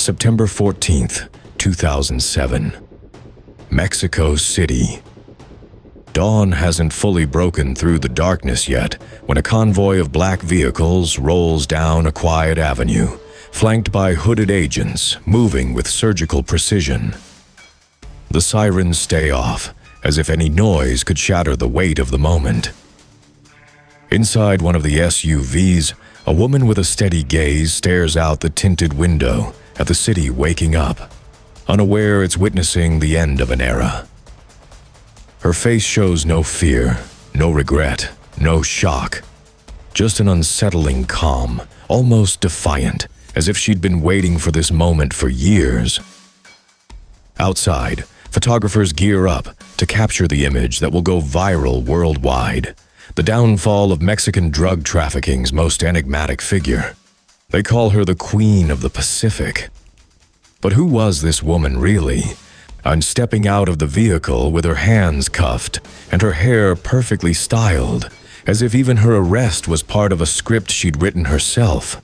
September 14th, 2007. Mexico City. Dawn hasn't fully broken through the darkness yet when a convoy of black vehicles rolls down a quiet avenue, flanked by hooded agents moving with surgical precision. The sirens stay off, as if any noise could shatter the weight of the moment. Inside one of the SUVs, a woman with a steady gaze stares out the tinted window at the city waking up, unaware it's witnessing the end of an era. Her face shows no fear, no regret, no shock, just an unsettling calm, almost defiant, as if she'd been waiting for this moment for years. Outside, photographers gear up to capture the image that will go viral worldwide, the downfall of Mexican drug trafficking's most enigmatic figure. They call her the Queen of the Pacific. But who was this woman really? And stepping out of the vehicle with her hands cuffed and her hair perfectly styled, as if even her arrest was part of a script she'd written herself.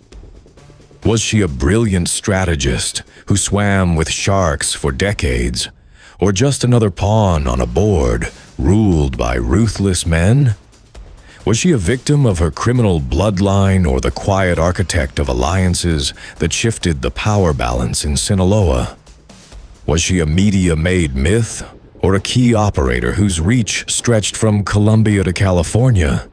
Was she a brilliant strategist who swam with sharks for decades, or just another pawn on a board ruled by ruthless men? Was she a victim of her criminal bloodline or the quiet architect of alliances that shifted the power balance in Sinaloa? Was she a media-made myth or a key operator whose reach stretched from Colombia to California?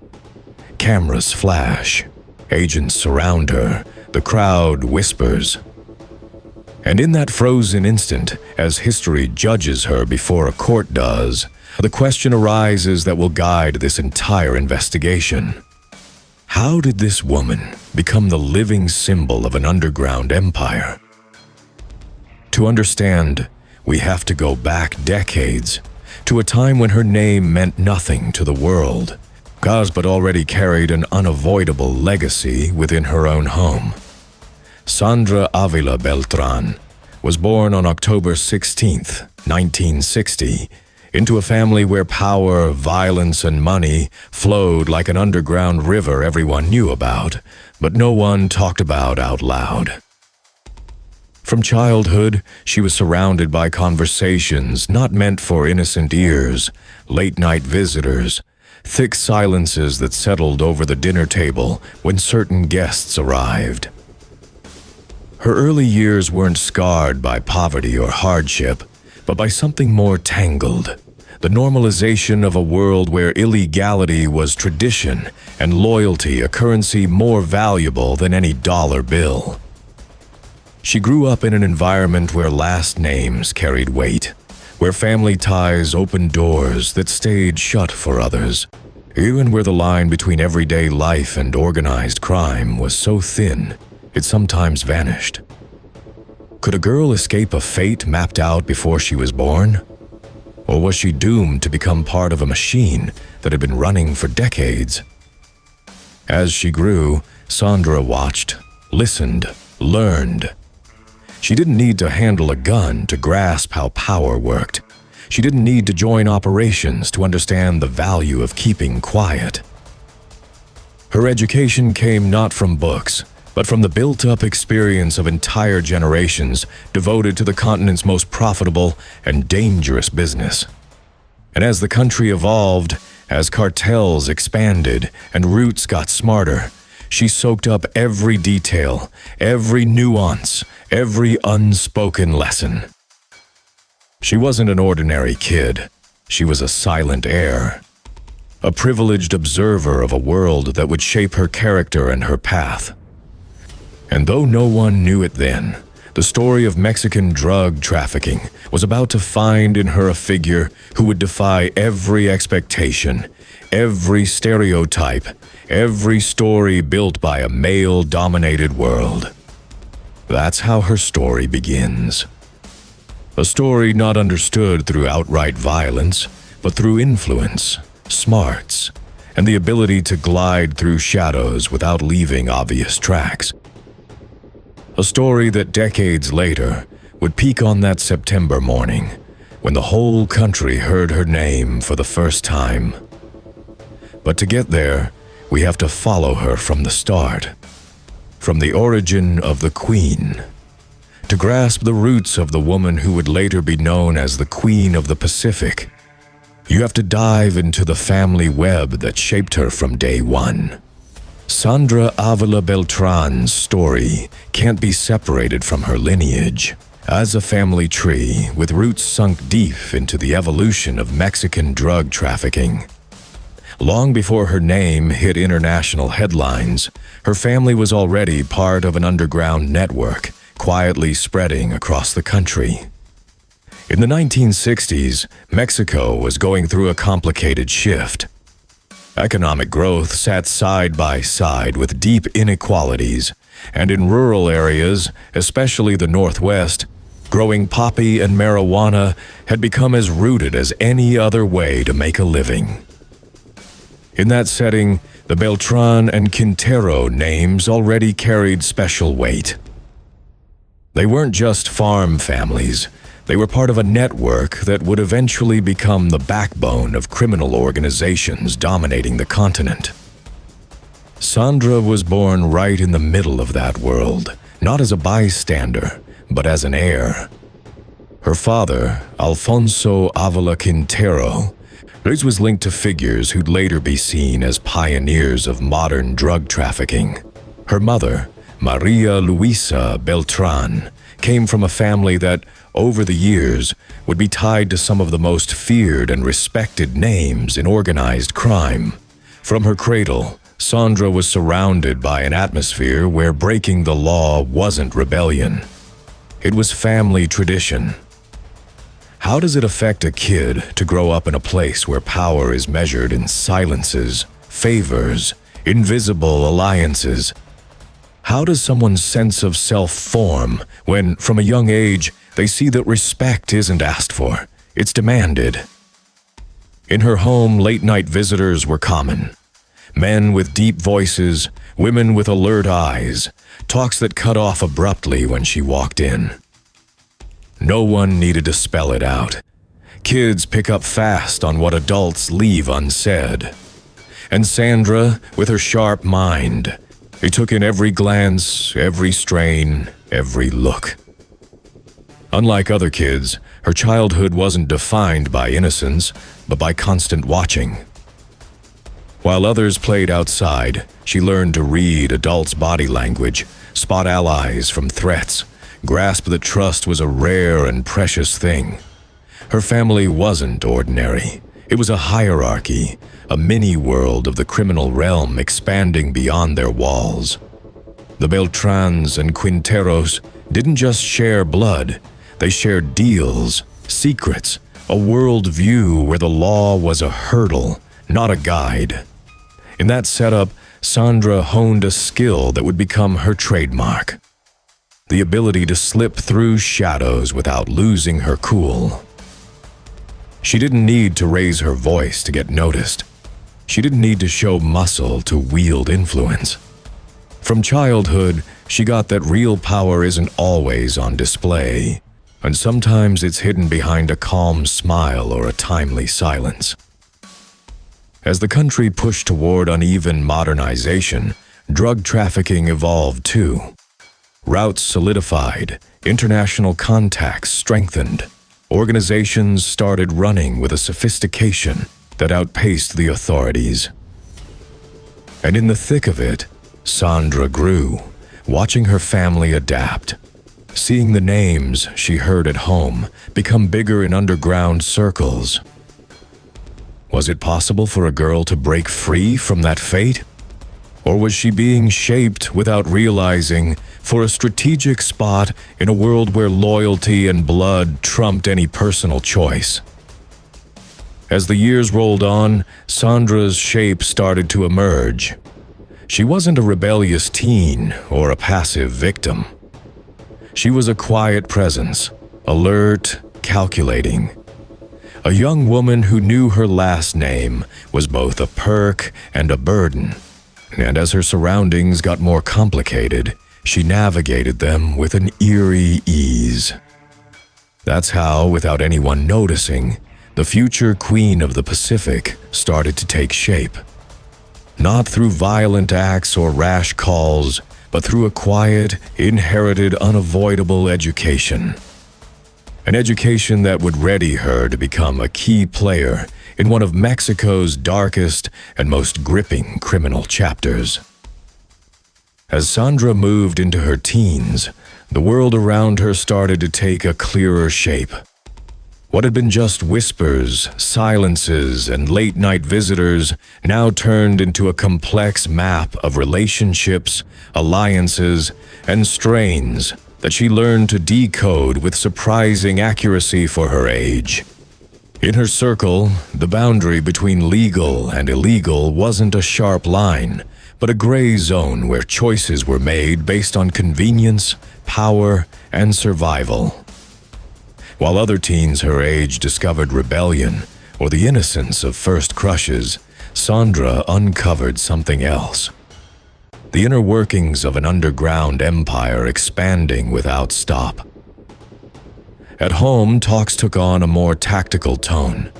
Cameras flash, agents surround her, the crowd whispers. And in that frozen instant, as history judges her before a court does, the question arises that will guide this entire investigation. How did this woman become the living symbol of an underground empire? To understand, we have to go back decades, to a time when her name meant nothing to the world, but already carried an unavoidable legacy within her own home. Sandra Avila Beltran was born on October 16, 1960, into a family where power, violence, and money flowed like an underground river everyone knew about, but no one talked about out loud. From childhood, she was surrounded by conversations not meant for innocent ears, late-night visitors, thick silences that settled over the dinner table when certain guests arrived. Her early years weren't scarred by poverty or hardship, but by something more tangled, the normalization of a world where illegality was tradition and loyalty a currency more valuable than any dollar bill. She grew up in an environment where last names carried weight, where family ties opened doors that stayed shut for others, even where the line between everyday life and organized crime was so thin it sometimes vanished. Could a girl escape a fate mapped out before she was born? Or was she doomed to become part of a machine that had been running for decades? As she grew, Sandra watched, listened, learned. She didn't need to handle a gun to grasp how power worked. She didn't need to join operations to understand the value of keeping quiet. Her education came not from books, but from the built-up experience of entire generations devoted to the continent's most profitable and dangerous business. And as the country evolved, as cartels expanded and roots got smarter, she soaked up every detail, every nuance, every unspoken lesson. She wasn't an ordinary kid. She was a silent heir, a privileged observer of a world that would shape her character and her path. And though no one knew it then, the story of Mexican drug trafficking was about to find in her a figure who would defy every expectation, every stereotype, every story built by a male-dominated world. That's how her story begins. A story not understood through outright violence, but through influence, smarts, and the ability to glide through shadows without leaving obvious tracks. A story that decades later would peak on that September morning when the whole country heard her name for the first time. But to get there, we have to follow her from the start, from the origin of the Queen, To grasp the roots of the woman who would later be known as the Queen of the Pacific, you have to dive into the family web that shaped her from day one. Sandra Avila Beltran's story can't be separated from her lineage. As a family tree with roots sunk deep into the evolution of Mexican drug trafficking. Long before her name hit international headlines, her family was already part of an underground network, quietly spreading across the country. In the 1960s, Mexico was going through a complicated shift. Economic growth sat side by side with deep inequalities, and in rural areas, especially the Northwest, growing poppy and marijuana had become as rooted as any other way to make a living. In that setting, the Beltran and Quintero names already carried special weight. They weren't just farm families. They were part of a network that would eventually become the backbone of criminal organizations dominating the continent. Sandra was born right in the middle of that world, not as a bystander, but as an heir. Her father, Alfonso Avila Quintero, hers was linked to figures who'd later be seen as pioneers of modern drug trafficking. Her mother, Maria Luisa Beltran, came from a family that, over the years, would be tied to some of the most feared and respected names in organized crime. From her cradle, Sandra was surrounded by an atmosphere where breaking the law wasn't rebellion. It was family tradition. How does it affect a kid to grow up in a place where power is measured in silences, favors, invisible alliances? How does someone's sense of self form when, from a young age, they see that respect isn't asked for, it's demanded? In her home, late-night visitors were common. Men with deep voices, women with alert eyes, talks that cut off abruptly when she walked in. No one needed to spell it out. Kids pick up fast on what adults leave unsaid. And Sandra, with her sharp mind, it took in every glance, every strain, every look. Unlike other kids, her childhood wasn't defined by innocence, but by constant watching. While others played outside, she learned to read adults' body language, spot allies from threats, grasp that trust was a rare and precious thing. Her family wasn't ordinary. It was a hierarchy, a mini-world of the criminal realm expanding beyond their walls. The Beltrans and Quinteros didn't just share blood, they shared deals, secrets, a world view where the law was a hurdle, not a guide. In that setup, Sandra honed a skill that would become her trademark. The ability to slip through shadows without losing her cool. She didn't need to raise her voice to get noticed. She didn't need to show muscle to wield influence. From childhood, she got that real power isn't always on display, and sometimes it's hidden behind a calm smile or a timely silence. As the country pushed toward uneven modernization, drug trafficking evolved too. Routes solidified, international contacts strengthened. Organizations started running with a sophistication that outpaced the authorities. And in the thick of it, Sandra grew, watching her family adapt, seeing the names she heard at home become bigger in underground circles. Was it possible for a girl to break free from that fate? Or was she being shaped without realizing for a strategic spot in a world where loyalty and blood trumped any personal choice? As the years rolled on, Sandra's shape started to emerge. She wasn't a rebellious teen or a passive victim. She was a quiet presence, alert, calculating. A young woman who knew her last name was both a perk and a burden. And as her surroundings got more complicated, she navigated them with an eerie ease. That's how, without anyone noticing, the future Queen of the Pacific started to take shape. Not through violent acts or rash calls, but through a quiet, inherited, unavoidable education. An education that would ready her to become a key player in one of Mexico's darkest and most gripping criminal chapters. As Sandra moved into her teens, the world around her started to take a clearer shape. What had been just whispers, silences, and late-night visitors now turned into a complex map of relationships, alliances, and strains that she learned to decode with surprising accuracy for her age. In her circle, the boundary between legal and illegal wasn't a sharp line, but a gray zone where choices were made based on convenience, power, and survival. While other teens her age discovered rebellion or the innocence of first crushes, Sandra uncovered something else. The inner workings of an underground empire expanding without stop. At home, talks took on a more tactical tone.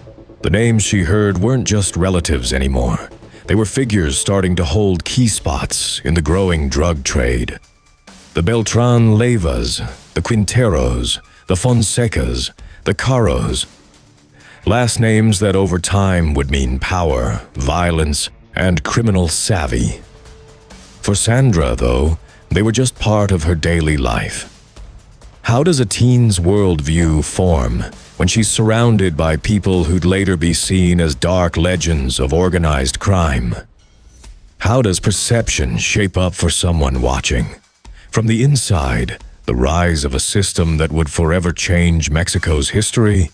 The names she heard weren't just relatives anymore. They were figures starting to hold key spots in the growing drug trade. The Beltran Leyvas, the Quinteros, the Fonsecas, the Caros. Last names that over time would mean power, violence, and criminal savvy. For Sandra, though, they were just part of her daily life. How does a teen's worldview form when she's surrounded by people who'd later be seen as dark legends of organized crime? How does perception shape up for someone watching? From the inside, the rise of a system that would forever change Mexico's history.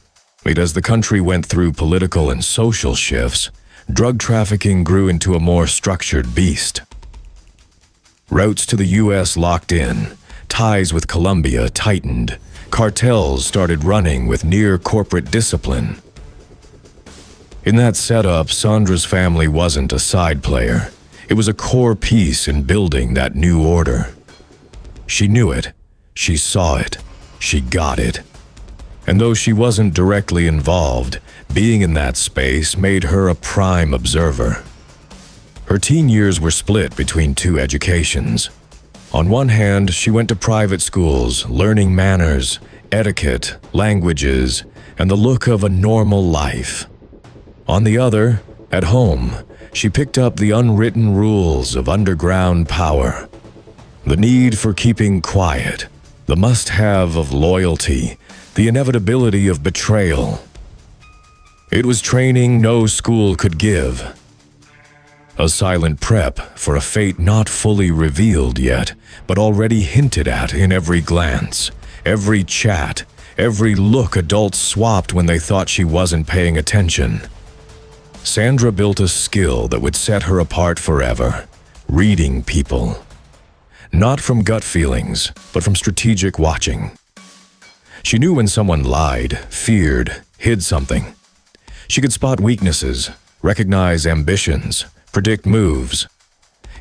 As the country went through political and social shifts, drug trafficking grew into a more structured beast. Routes to the U.S. locked in, ties with Colombia tightened, cartels started running with near-corporate discipline. In that setup, Sandra's family wasn't a side player. It was a core piece in building that new order. She knew it. She saw it. She got it. And though she wasn't directly involved, being in that space made her a prime observer. Her teen years were split between two educations. On one hand, she went to private schools, learning manners, etiquette, languages, and the look of a normal life. On the other, at home, she picked up the unwritten rules of underground power. The need for keeping quiet, the must-have of loyalty, the inevitability of betrayal. It was training no school could give. A silent prep for a fate not fully revealed yet, but already hinted at in every glance, every chat, every look adults swapped when they thought she wasn't paying attention. Sandra built a skill that would set her apart forever, reading people. Not from gut feelings, but from strategic watching. She knew when someone lied, feared, hid something. She could spot weaknesses, recognize ambitions, predict moves.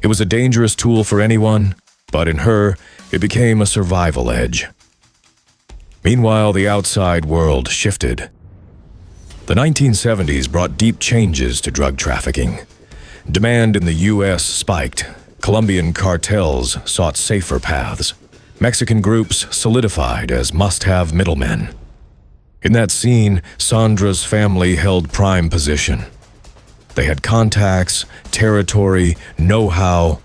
It was a dangerous tool for anyone, but in her, it became a survival edge. Meanwhile, the outside world shifted. The 1970s brought deep changes to drug trafficking. Demand in the U.S. spiked. Colombian cartels sought safer paths. Mexican groups solidified as must-have middlemen. In that scene, Sandra's family held prime position. They had contacts, territory, know-how,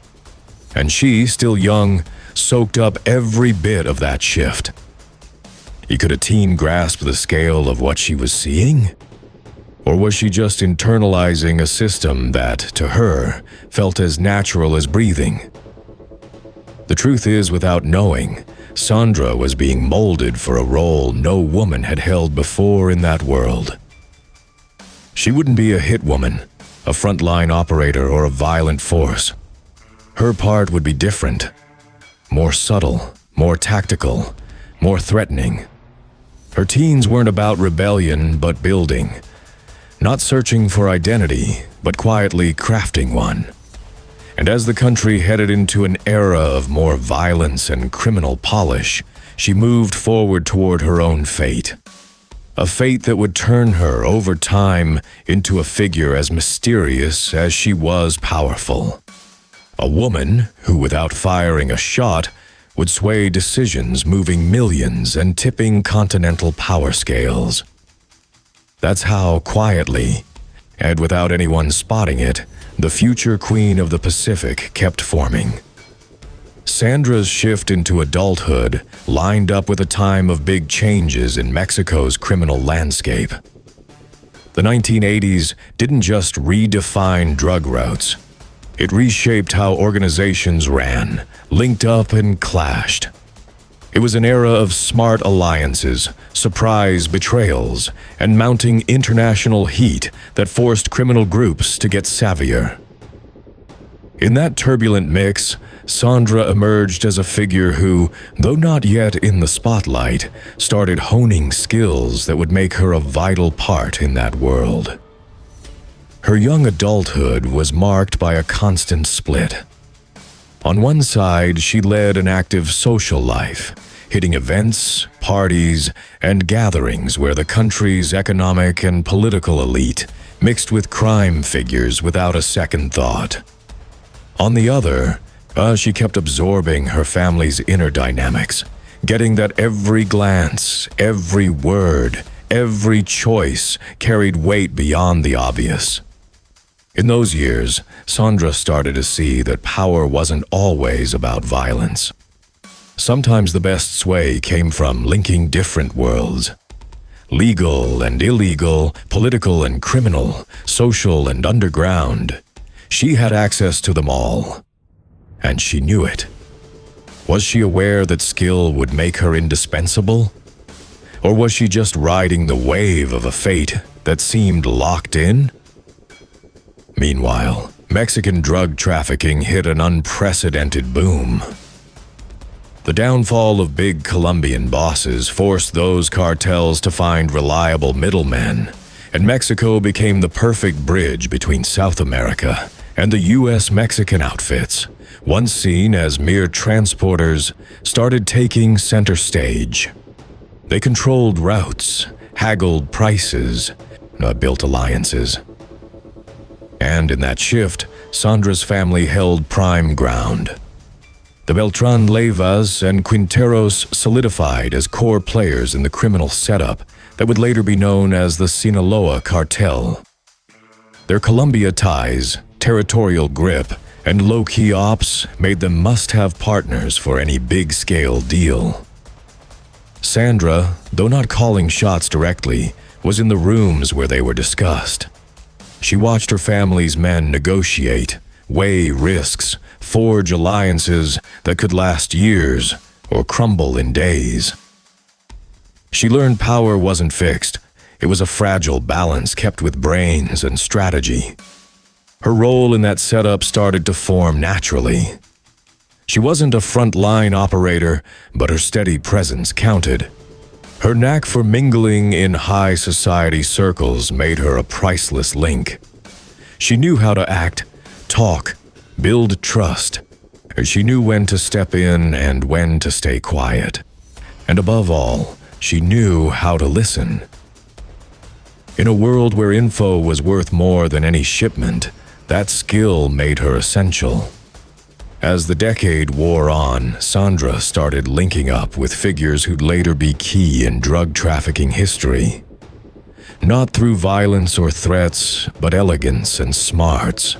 and she, still young, soaked up every bit of that shift. Could a teen grasp the scale of what she was seeing? Or was she just internalizing a system that, to her, felt as natural as breathing? The truth is, without knowing, Sandra was being molded for a role no woman had held before in that world. She wouldn't be a hit woman, a frontline operator, or a violent force. Her part would be different, more subtle, more tactical, more threatening. Her teens weren't about rebellion, but building. Not searching for identity, but quietly crafting one. And as the country headed into an era of more violence and criminal polish, she moved forward toward her own fate. A fate that would turn her, over time, into a figure as mysterious as she was powerful. A woman who, without firing a shot, would sway decisions moving millions and tipping continental power scales. That's how, quietly, and without anyone spotting it, the future queen of the Pacific kept forming. Sandra's shift into adulthood lined up with a time of big changes in Mexico's criminal landscape. The 1980s didn't just redefine drug routes. It reshaped how organizations ran, linked up and clashed. It was an era of smart alliances, surprise betrayals, and mounting international heat that forced criminal groups to get savvier. In that turbulent mix, Sandra emerged as a figure who, though not yet in the spotlight, started honing skills that would make her a vital part in that world. Her young adulthood was marked by a constant split. On one side, she led an active social life, hitting events, parties, and gatherings where the country's economic and political elite mixed with crime figures without a second thought. On the other, she kept absorbing her family's inner dynamics, getting that every glance, every word, every choice carried weight beyond the obvious. In those years, Sandra started to see that power wasn't always about violence. Sometimes the best sway came from linking different worlds. Legal and illegal, political and criminal, social and underground. She had access to them all. And she knew it. Was she aware that skill would make her indispensable? Or was she just riding the wave of a fate that seemed locked in? Meanwhile, Mexican drug trafficking hit an unprecedented boom. The downfall of big Colombian bosses forced those cartels to find reliable middlemen, and Mexico became the perfect bridge between South America and the U.S.-Mexican outfits, once seen as mere transporters, started taking center stage. They controlled routes, haggled prices, built alliances. And in that shift, Sandra's family held prime ground. The Beltran Leyvas and Quinteros solidified as core players in the criminal setup that would later be known as the Sinaloa Cartel. Their Colombia ties, territorial grip, and low-key ops made them must-have partners for any big-scale deal. Sandra, though not calling shots directly, was in the rooms where they were discussed. She watched her family's men negotiate, weigh risks, forge alliances that could last years or crumble in days. She learned power wasn't fixed. It was a fragile balance kept with brains and strategy. Her role in that setup started to form naturally. She wasn't a front-line operator, but her steady presence counted. Her knack for mingling in high society circles made her a priceless link. She knew how to act, talk, build trust. She knew when to step in and when to stay quiet. And above all, she knew how to listen. In a world where info was worth more than any shipment, that skill made her essential. As the decade wore on, Sandra started linking up with figures who'd later be key in drug trafficking history. Not through violence or threats, but elegance and smarts.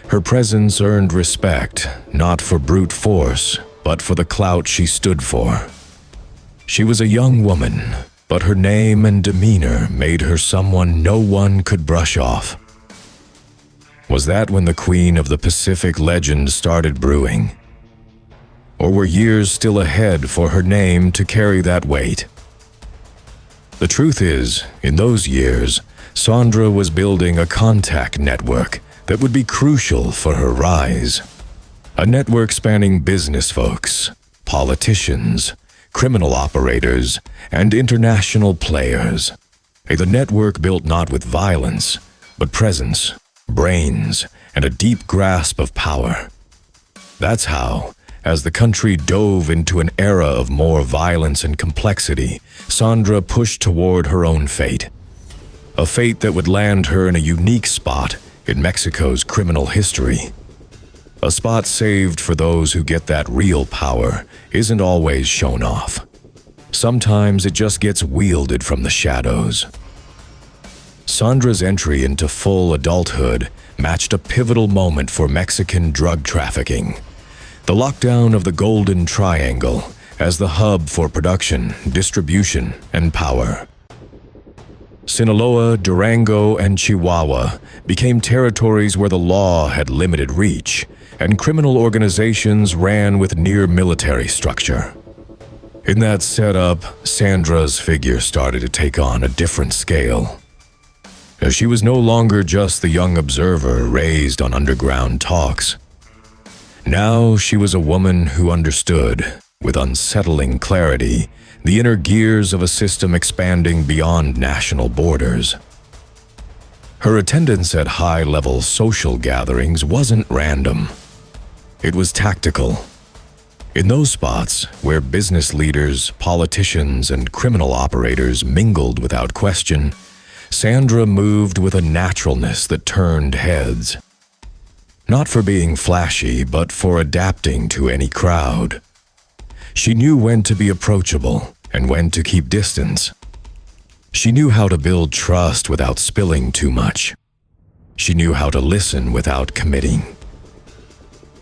Her presence earned respect, not for brute force, but for the clout she stood for. She was a young woman, but her name and demeanor made her someone no one could brush off. Was that when the Queen of the Pacific legend started brewing? Or were years still ahead for her name to carry that weight? The truth is, in those years, Sandra was building a contact network that would be crucial for her rise. A network spanning business folks, politicians, criminal operators, and international players. The network built not with violence, but presence, brains, and a deep grasp of power. That's how, as the country dove into an era of more violence and complexity, Sandra pushed toward her own fate. A fate that would land her in a unique spot in Mexico's criminal history. A spot saved for those who get that real power isn't always shown off. Sometimes it just gets wielded from the shadows. Sandra's entry into full adulthood matched a pivotal moment for Mexican drug trafficking. The lockdown of the Golden Triangle as the hub for production, distribution, and power. Sinaloa, Durango, and Chihuahua became territories where the law had limited reach, and criminal organizations ran with near-military structure. In that setup, Sandra's figure started to take on a different scale. She was no longer just the young observer raised on underground talks. Now she was a woman who understood, with unsettling clarity, the inner gears of a system expanding beyond national borders. Her attendance at high-level social gatherings wasn't random. It was tactical. In those spots where business leaders, politicians, and criminal operators mingled without question, Sandra moved with a naturalness that turned heads. Not for being flashy, but for adapting to any crowd. She knew when to be approachable and when to keep distance. She knew how to build trust without spilling too much. She knew how to listen without committing.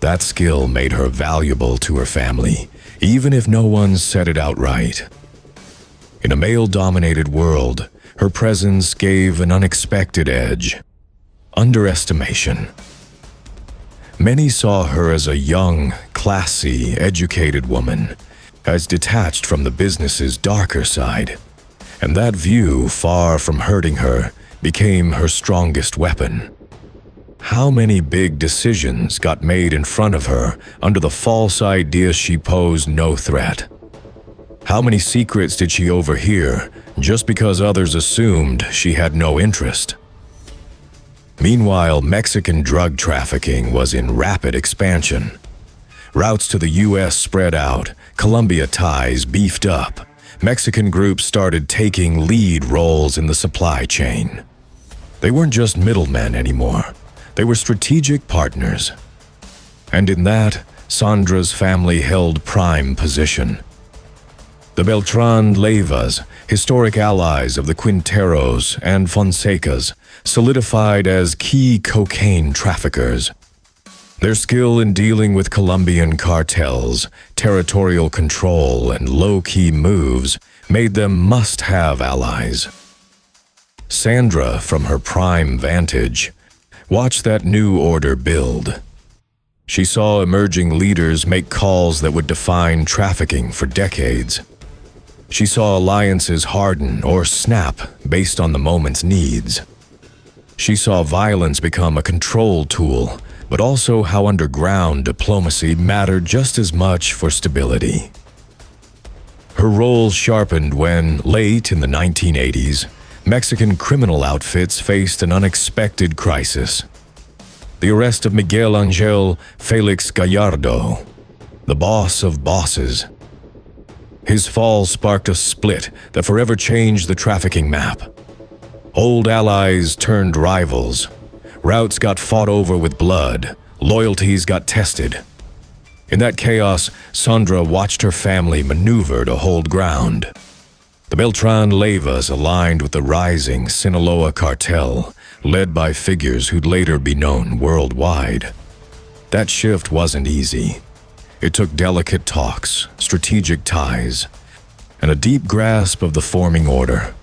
That skill made her valuable to her family, even if no one said it outright. In a male-dominated world, her presence gave an unexpected edge. Underestimation. Many saw her as a young, classy, educated woman, as detached from the business's darker side. And that view, far from hurting her, became her strongest weapon. How many big decisions got made in front of her under the false idea she posed no threat? How many secrets did she overhear just because others assumed she had no interest? Meanwhile, Mexican drug trafficking was in rapid expansion. Routes to the U.S. spread out, Colombia ties beefed up. Mexican groups started taking lead roles in the supply chain. They weren't just middlemen anymore. They were strategic partners. And in that, Sandra's family held prime position. The Beltran Leyvas, historic allies of the Quinteros and Fonsecas, solidified as key cocaine traffickers. Their skill in dealing with Colombian cartels, territorial control, and low-key moves made them must-have allies. Sandra, from her prime vantage, watched that new order build. She saw emerging leaders make calls that would define trafficking for decades. She saw alliances harden or snap based on the moment's needs. She saw violence become a control tool, but also how underground diplomacy mattered just as much for stability. Her role sharpened when, late in the 1980s, Mexican criminal outfits faced an unexpected crisis. The arrest of Miguel Angel Felix Gallardo, the boss of bosses. His fall sparked a split that forever changed the trafficking map. Old allies turned rivals. Routes got fought over with blood. Loyalties got tested. In that chaos, Sandra watched her family maneuver to hold ground. The Beltran Leyvas aligned with the rising Sinaloa Cartel, led by figures who'd later be known worldwide. That shift wasn't easy. It took delicate talks, strategic ties, and a deep grasp of the forming order.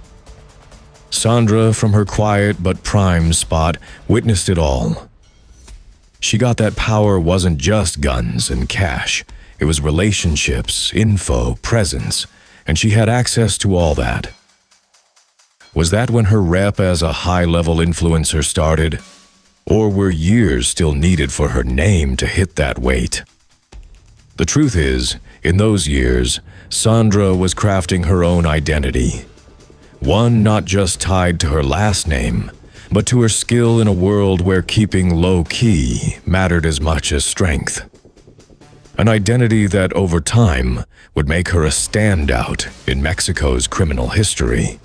Sandra, from her quiet but prime spot, witnessed it all. She got that power wasn't just guns and cash. It was relationships, info, presence, and she had access to all that. Was that when her rep as a high-level influencer started? Or were years still needed for her name to hit that weight? The truth is, in those years, Sandra was crafting her own identity. One not just tied to her last name, but to her skill in a world where keeping low-key mattered as much as strength. An identity that, over time, would make her a standout in Mexico's criminal history.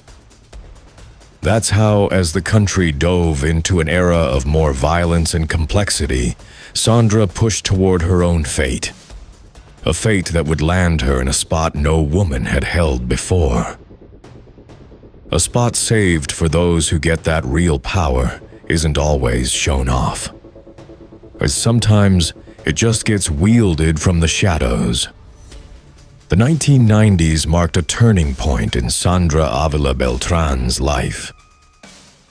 That's how, as the country dove into an era of more violence and complexity, Sandra pushed toward her own fate. A fate that would land her in a spot no woman had held before. A spot saved for those who get that real power isn't always shown off, as sometimes it just gets wielded from the shadows. The 1990s marked a turning point in Sandra Avila Beltran's life.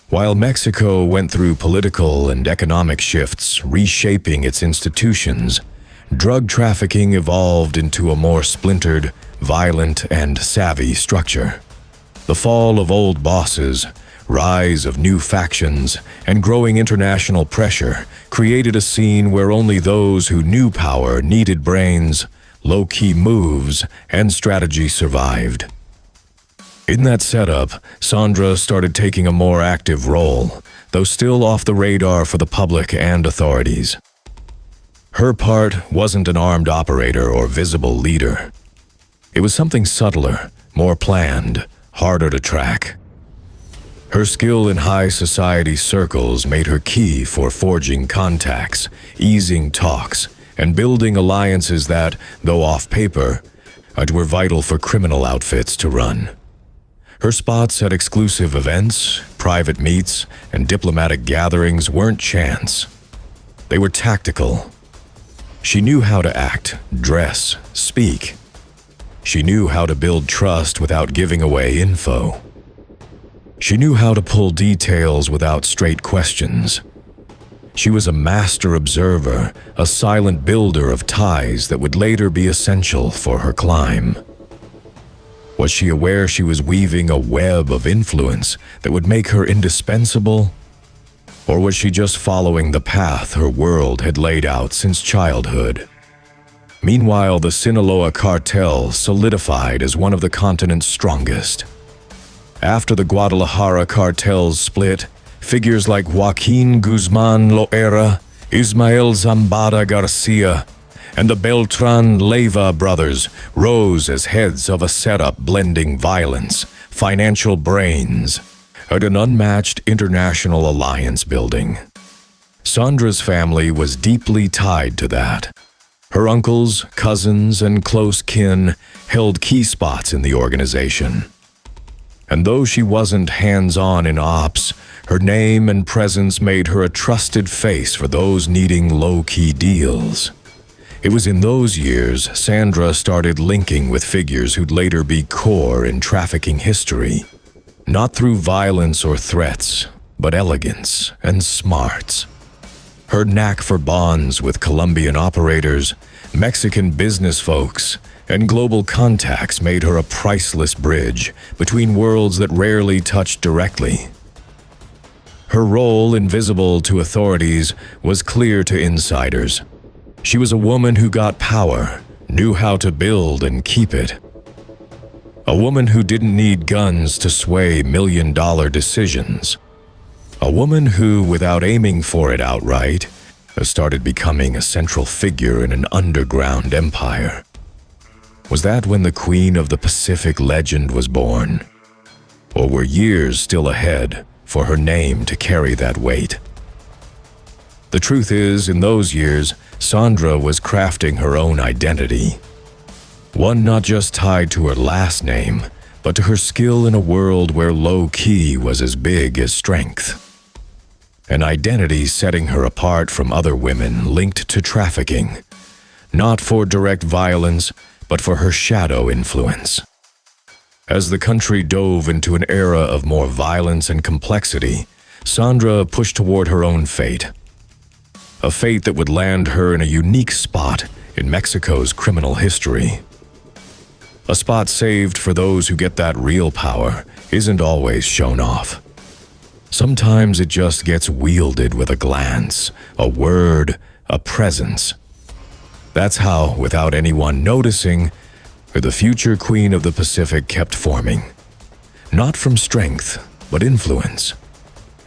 While Mexico went through political and economic shifts, reshaping its institutions, drug trafficking evolved into a more splintered, violent, and savvy structure. The fall of old bosses, rise of new factions, and growing international pressure created a scene where only those who knew power needed brains, low-key moves, and strategy survived. In that setup, Sandra started taking a more active role, though still off the radar for the public and authorities. Her part wasn't an armed operator or visible leader. It was something subtler, more planned, harder to track. Her skill in high society circles made her key for forging contacts, easing talks, and building alliances that, though off paper, were vital for criminal outfits to run. Her spots at exclusive events, private meets, and diplomatic gatherings weren't chance. They were tactical. She knew how to act, dress, speak. She knew how to build trust without giving away info. She knew how to pull details without straight questions. She was a master observer, a silent builder of ties that would later be essential for her climb. Was she aware she was weaving a web of influence that would make her indispensable? Or was she just following the path her world had laid out since childhood? Meanwhile, the Sinaloa Cartel solidified as one of the continent's strongest. After the Guadalajara cartel's split, figures like Joaquin Guzman Loera, Ismael Zambada Garcia, and the Beltran Leyva brothers rose as heads of a setup blending violence, financial brains, and an unmatched international alliance building. Sandra's family was deeply tied to that. Her uncles, cousins, and close kin held key spots in the organization. And though she wasn't hands-on in ops, her name and presence made her a trusted face for those needing low-key deals. It was in those years Sandra started linking with figures who'd later be core in trafficking history. Not through violence or threats, but elegance and smarts. Her knack for bonds with Colombian operators, Mexican business folks, and global contacts made her a priceless bridge between worlds that rarely touched directly. Her role, invisible to authorities, was clear to insiders. She was a woman who got power, knew how to build and keep it. A woman who didn't need guns to sway million-dollar decisions. A woman who, without aiming for it outright, started becoming a central figure in an underground empire. Was that when the Queen of the Pacific legend was born? Or were years still ahead for her name to carry that weight? The truth is, in those years, Sandra was crafting her own identity. One not just tied to her last name, but to her skill in a world where low-key was as big as strength. An identity setting her apart from other women linked to trafficking, not for direct violence, but for her shadow influence. As the country dove into an era of more violence and complexity, Sandra pushed toward her own fate. A fate that would land her in a unique spot in Mexico's criminal history. A spot saved for those who get that real power isn't always shown off. Sometimes it just gets wielded with a glance, a word, a presence. That's how, without anyone noticing, the future Queen of the Pacific kept forming. Not from strength, but influence.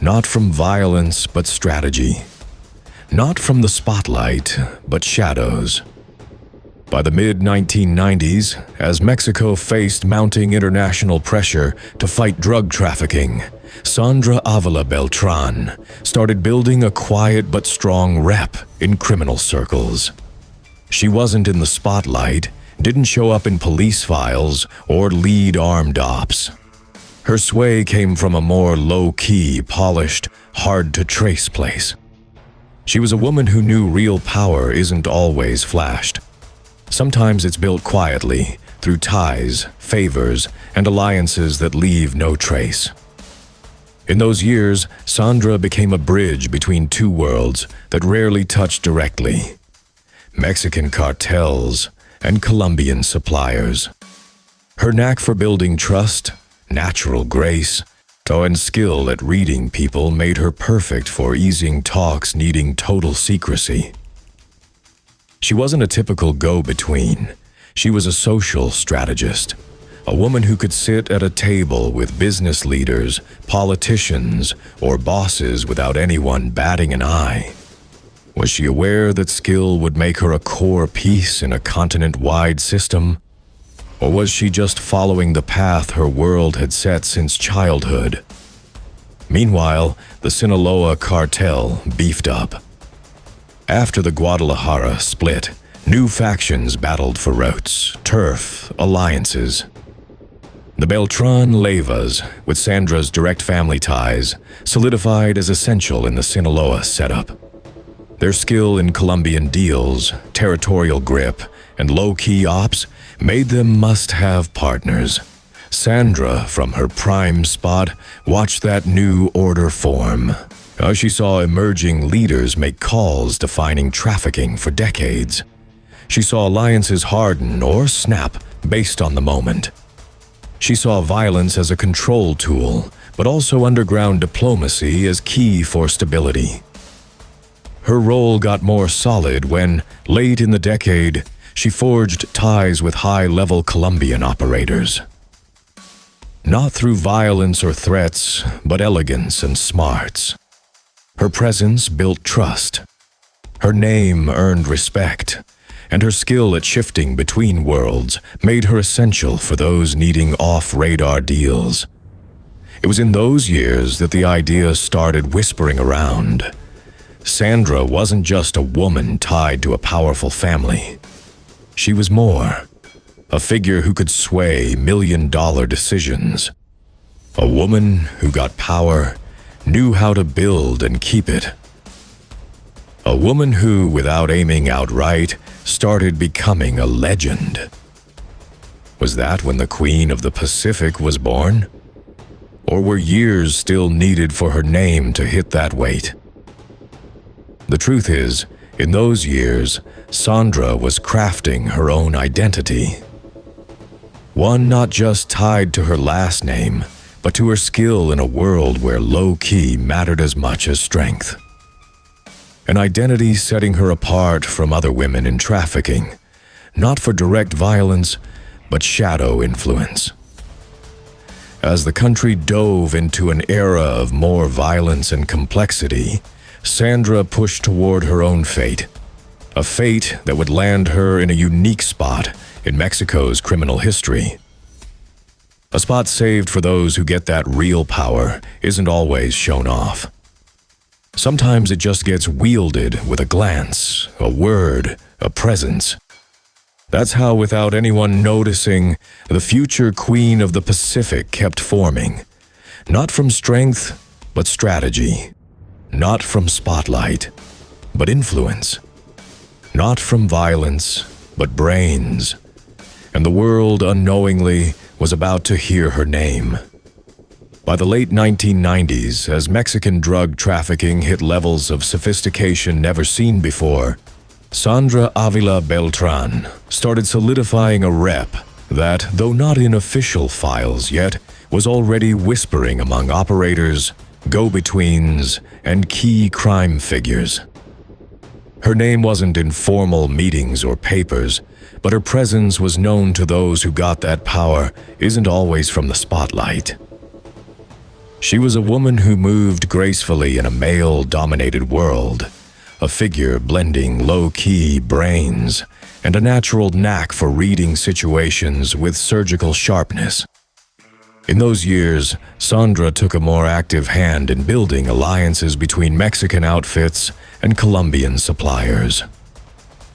Not from violence, but strategy. Not from the spotlight, but shadows. By the mid-1990s, as Mexico faced mounting international pressure to fight drug trafficking, Sandra Avila Beltran started building a quiet but strong rep in criminal circles. She wasn't in the spotlight, didn't show up in police files, or lead armed ops. Her sway came from a more low-key, polished, hard-to-trace place. She was a woman who knew real power isn't always flashed. Sometimes it's built quietly, through ties, favors, and alliances that leave no trace. In those years, Sandra became a bridge between two worlds that rarely touched directly: Mexican cartels and Colombian suppliers. Her knack for building trust, natural grace, and skill at reading people made her perfect for easing talks needing total secrecy. She wasn't a typical go-between. She was a social strategist, a woman who could sit at a table with business leaders, politicians, or bosses without anyone batting an eye. Was she aware that skill would make her a core piece in a continent-wide system? Or was she just following the path her world had set since childhood? Meanwhile, the Sinaloa Cartel beefed up. After the Guadalajara split, new factions battled for routes, turf, alliances. The Beltran Leyvas, with Sandra's direct family ties, solidified as essential in the Sinaloa setup. Their skill in Colombian deals, territorial grip, and low-key ops made them must-have partners. Sandra, from her prime spot, watched that new order form. She saw emerging leaders make calls defining trafficking for decades. She saw alliances harden or snap based on the moment. She saw violence as a control tool, but also underground diplomacy as key for stability. Her role got more solid when, late in the decade, she forged ties with high-level Colombian operators. Not through violence or threats, but elegance and smarts. Her presence built trust. Her name earned respect, and her skill at shifting between worlds made her essential for those needing off-radar deals. It was in those years that the idea started whispering around. Sandra wasn't just a woman tied to a powerful family. She was more. A figure who could sway million-dollar decisions. A woman who got power, knew how to build and keep it. A woman who, without aiming outright, started becoming a legend. Was that when the Queen of the Pacific was born? Or were years still needed for her name to hit that weight? The truth is, in those years, Sandra was crafting her own identity. One not just tied to her last name, but to her skill in a world where low-key mattered as much as strength. An identity setting her apart from other women in trafficking, not for direct violence, but shadow influence. As the country dove into an era of more violence and complexity, Sandra pushed toward her own fate, a fate that would land her in a unique spot in Mexico's criminal history. A spot saved for those who get that real power isn't always shown off. Sometimes it just gets wielded with a glance, a word, a presence. That's how, without anyone noticing, the future Queen of the Pacific kept forming. Not from strength, but strategy. Not from spotlight, but influence. Not from violence, but brains. And the world, unknowingly, was about to hear her name. By the late 1990s, as Mexican drug trafficking hit levels of sophistication never seen before, Sandra Avila Beltran started solidifying a rep that, though not in official files yet, was already whispering among operators, go-betweens, and key crime figures. Her name wasn't in formal meetings or papers, but her presence was known to those who got that power isn't always from the spotlight. She was a woman who moved gracefully in a male-dominated world, a figure blending low-key brains and a natural knack for reading situations with surgical sharpness. In those years, Sandra took a more active hand in building alliances between Mexican outfits and Colombian suppliers.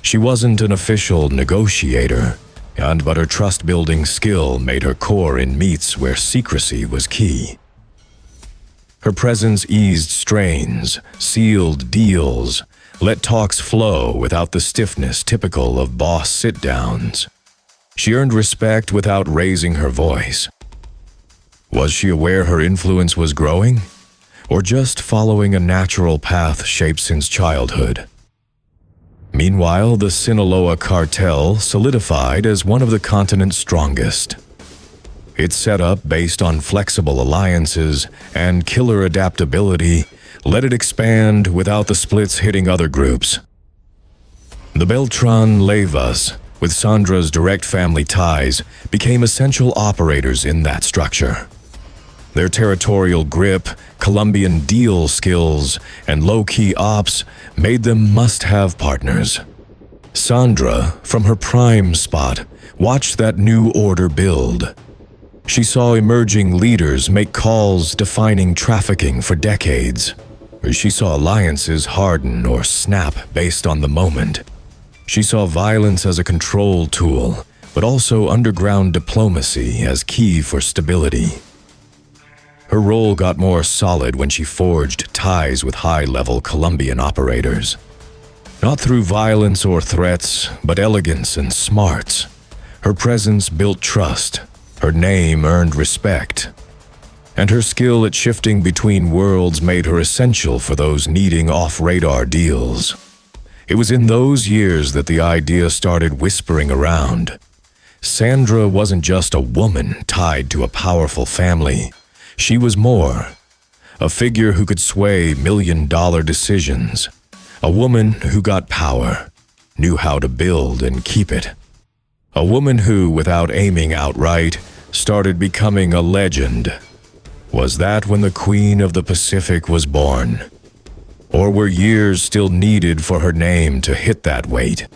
She wasn't an official negotiator, but her trust-building skill made her core in meets where secrecy was key. Her presence eased strains, sealed deals, let talks flow without the stiffness typical of boss sit-downs. She earned respect without raising her voice. Was she aware her influence was growing, or just following a natural path shaped since childhood? Meanwhile, the Sinaloa Cartel solidified as one of the continent's strongest. Its setup, based on flexible alliances and killer adaptability, let it expand without the splits hitting other groups. The Beltran Leyvas, with Sandra's direct family ties, became essential operators in that structure. Their territorial grip, Colombian deal skills, and low-key ops made them must-have partners. Sandra, from her prime spot, watched that new order build. She saw emerging leaders make calls defining trafficking for decades. She saw alliances harden or snap based on the moment. She saw violence as a control tool, but also underground diplomacy as key for stability. Her role got more solid when she forged ties with high-level Colombian operators. Not through violence or threats, but elegance and smarts. Her presence built trust. Her name earned respect. And her skill at shifting between worlds made her essential for those needing off-radar deals. It was in those years that the idea started whispering around. Sandra wasn't just a woman tied to a powerful family. She was more. A figure who could sway million-dollar decisions. A woman who got power, knew how to build and keep it. A woman who, without aiming outright, started becoming a legend. Was that when the Queen of the Pacific was born? Or were years still needed for her name to hit that weight?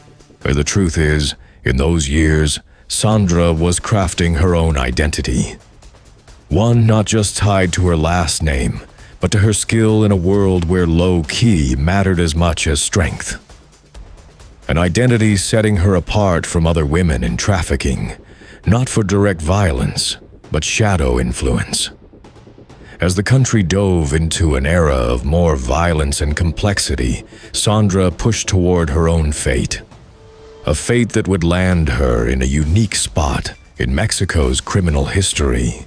Or the truth is, in those years, Sandra was crafting her own identity. One not just tied to her last name, but to her skill in a world where low-key mattered as much as strength. An identity setting her apart from other women in trafficking, not for direct violence, but shadow influence. As the country dove into an era of more violence and complexity, Sandra pushed toward her own fate. A fate that would land her in a unique spot in Mexico's criminal history.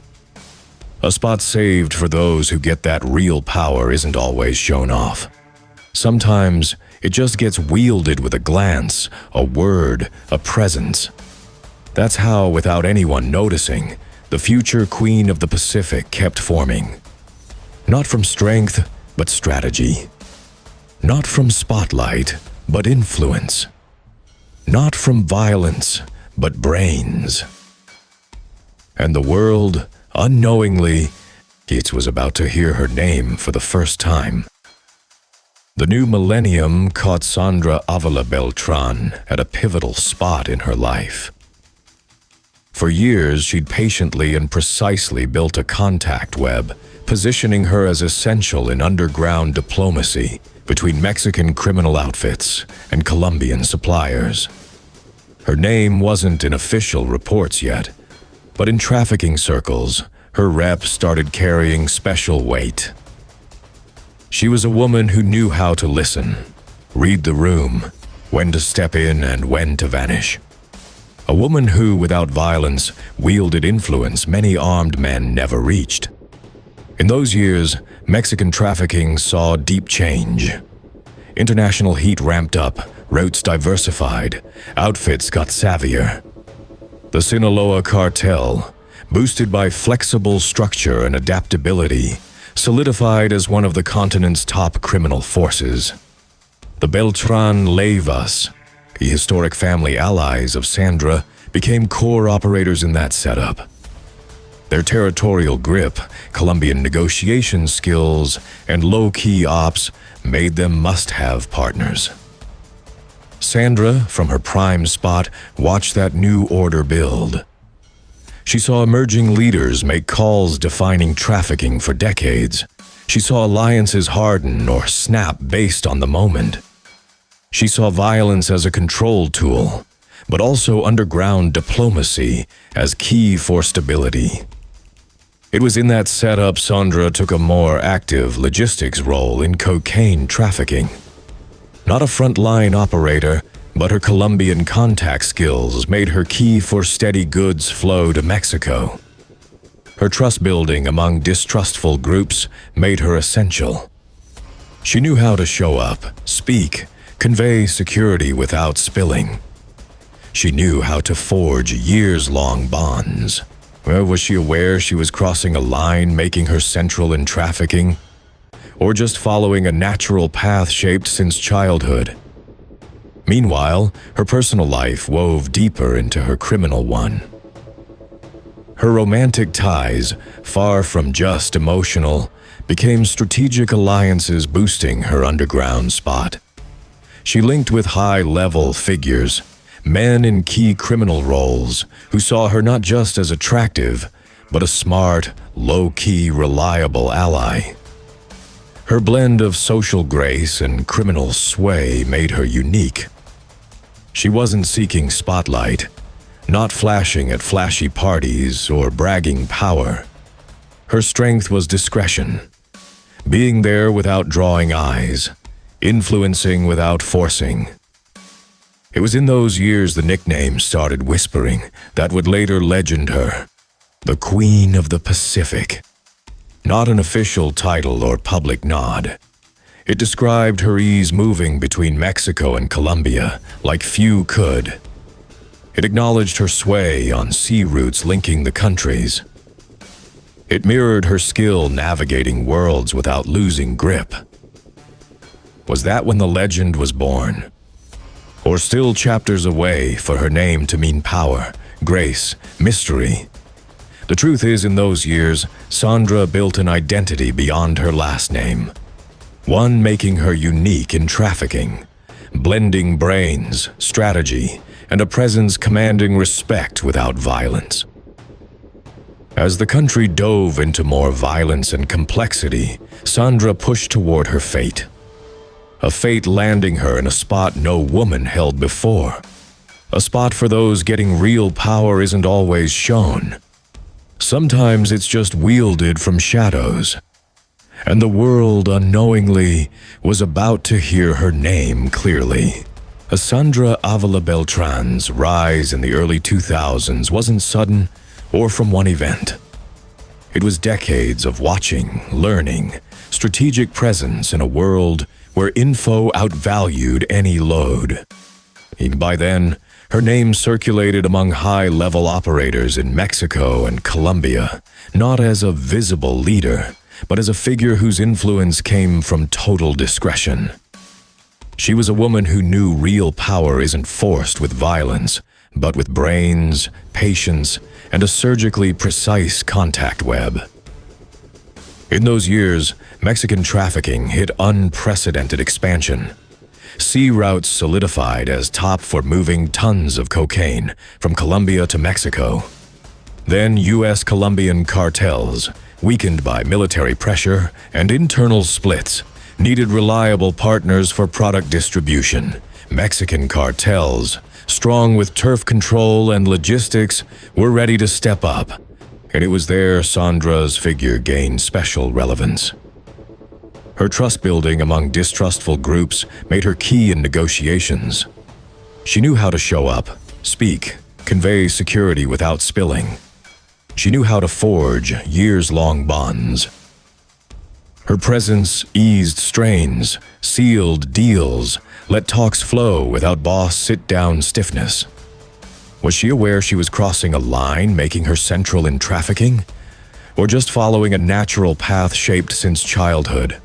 A spot saved for those who get that real power isn't always shown off. Sometimes it just gets wielded with a glance, a word, a presence. That's how, without anyone noticing, the future Queen of the Pacific kept forming. Not from strength, but strategy. Not from spotlight, but influence. Not from violence, but brains. And the world, unknowingly, it was about to hear her name for the first time. The new millennium caught Sandra Avila Beltran at a pivotal spot in her life. For years, she'd patiently and precisely built a contact web, positioning her as essential in underground diplomacy between Mexican criminal outfits and Colombian suppliers. Her name wasn't in official reports yet, but in trafficking circles, her rep started carrying special weight. She was a woman who knew how to listen, read the room, when to step in and when to vanish. A woman who, without violence, wielded influence many armed men never reached. In those years, Mexican trafficking saw deep change. International heat ramped up, routes diversified, outfits got savvier. The Sinaloa Cartel, boosted by flexible structure and adaptability, solidified as one of the continent's top criminal forces. The Beltran Leyvas, the historic family allies of Sandra, became core operators in that setup. Their territorial grip, Colombian negotiation skills, and low-key ops made them must-have partners. Sandra, from her prime spot, watched that new order build. She saw emerging leaders make calls defining trafficking for decades. She saw alliances harden or snap based on the moment. She saw violence as a control tool, but also underground diplomacy as key for stability. It was in that setup Sandra took a more active logistics role in cocaine trafficking. Not a frontline operator, but her Colombian contact skills made her key for steady goods flow to Mexico. Her trust building among distrustful groups made her essential. She knew how to show up, speak, convey security without spilling. She knew how to forge years-long bonds. Well, was she aware she was crossing a line making her central in trafficking? Or just following a natural path shaped since childhood? Meanwhile, her personal life wove deeper into her criminal one. Her romantic ties, far from just emotional, became strategic alliances boosting her underground spot. She linked with high-level figures, men in key criminal roles who saw her not just as attractive, but a smart, low-key, reliable ally. Her blend of social grace and criminal sway made her unique. She wasn't seeking spotlight, not flashing at flashy parties or bragging power. Her strength was discretion, being there without drawing eyes, influencing without forcing. It was in those years the nickname started whispering that would later legend her, the Queen of the Pacific. Not an official title or public nod. It described her ease moving between Mexico and Colombia like few could. It acknowledged her sway on sea routes linking the countries. It mirrored her skill navigating worlds without losing grip. Was that when the legend was born? Or still chapters away for her name to mean power, grace, mystery? The truth is, in those years, Sandra built an identity beyond her last name. One making her unique in trafficking, blending brains, strategy, and a presence commanding respect without violence. As the country dove into more violence and complexity, Sandra pushed toward her fate. A fate landing her in a spot no woman held before. A spot for those getting real power isn't always shown. Sometimes it's just wielded from shadows. And the world unknowingly was about to hear her name clearly. Sandra Avila Beltran's rise in the early 2000s wasn't sudden or from one event. It was decades of watching, learning, strategic presence in a world where info outvalued any load. Even by then, her name circulated among high-level operators in Mexico and Colombia, not as a visible leader, but as a figure whose influence came from total discretion. She was a woman who knew real power isn't forced with violence, but with brains, patience, and a surgically precise contact web. In those years, Mexican trafficking hit unprecedented expansion. Sea routes solidified as top for moving tons of cocaine from Colombia to Mexico. Then U.S. Colombian cartels, weakened by military pressure and internal splits, needed reliable partners for product distribution. Mexican cartels, strong with turf control and logistics, were ready to step up. And it was there Sandra's figure gained special relevance. Her trust building among distrustful groups made her key in negotiations. She knew how to show up, speak, convey security without spilling. She knew how to forge years-long bonds. Her presence eased strains, sealed deals, let talks flow without boss sit-down stiffness. Was she aware she was crossing a line making her central in trafficking? Or just following a natural path shaped since childhood?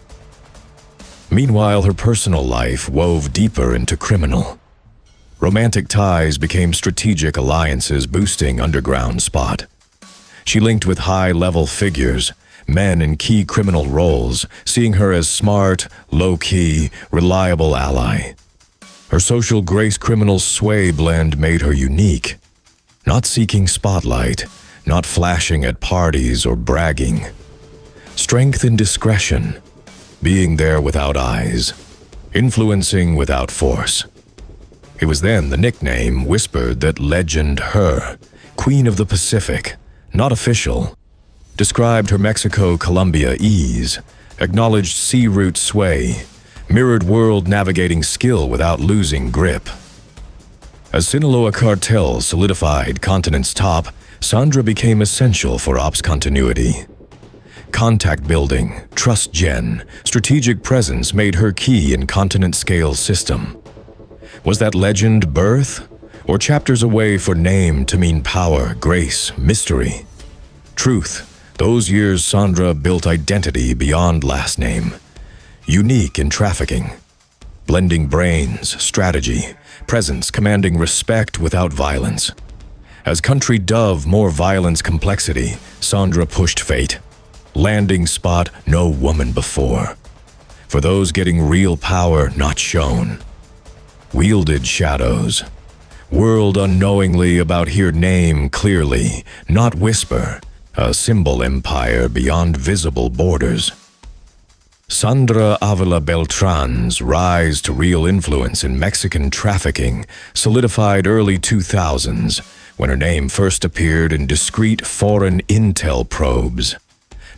Meanwhile, her personal life wove deeper into criminal. Romantic ties became strategic alliances boosting underground spot. She linked with high-level figures, men in key criminal roles, seeing her as smart, low-key, reliable ally. Her social grace criminal sway blend made her unique. Not seeking spotlight, not flashing at parties or bragging. Strength in discretion, being there without eyes, influencing without force. It was then the nickname whispered that legend her, Queen of the Pacific, not official, described her Mexico-Colombia ease, acknowledged sea route sway, mirrored world navigating skill without losing grip. As Sinaloa Cartel solidified continent's top, Sandra became essential for ops continuity. Contact building, trust gen, strategic presence made her key in continent-scale system. Was that legend birth, or chapters away for name to mean power, grace, mystery? Truth, those years Sandra built identity beyond last name. Unique in trafficking, blending brains, strategy, presence commanding respect without violence. As country dove more violence complexity, Sandra pushed fate. Landing spot no woman before. For those getting real power not shown. Wielded shadows. World unknowingly about here name clearly, not whisper. A symbol empire beyond visible borders. Sandra Avila Beltran's rise to real influence in Mexican trafficking solidified early 2000s when her name first appeared in discreet foreign intel probes.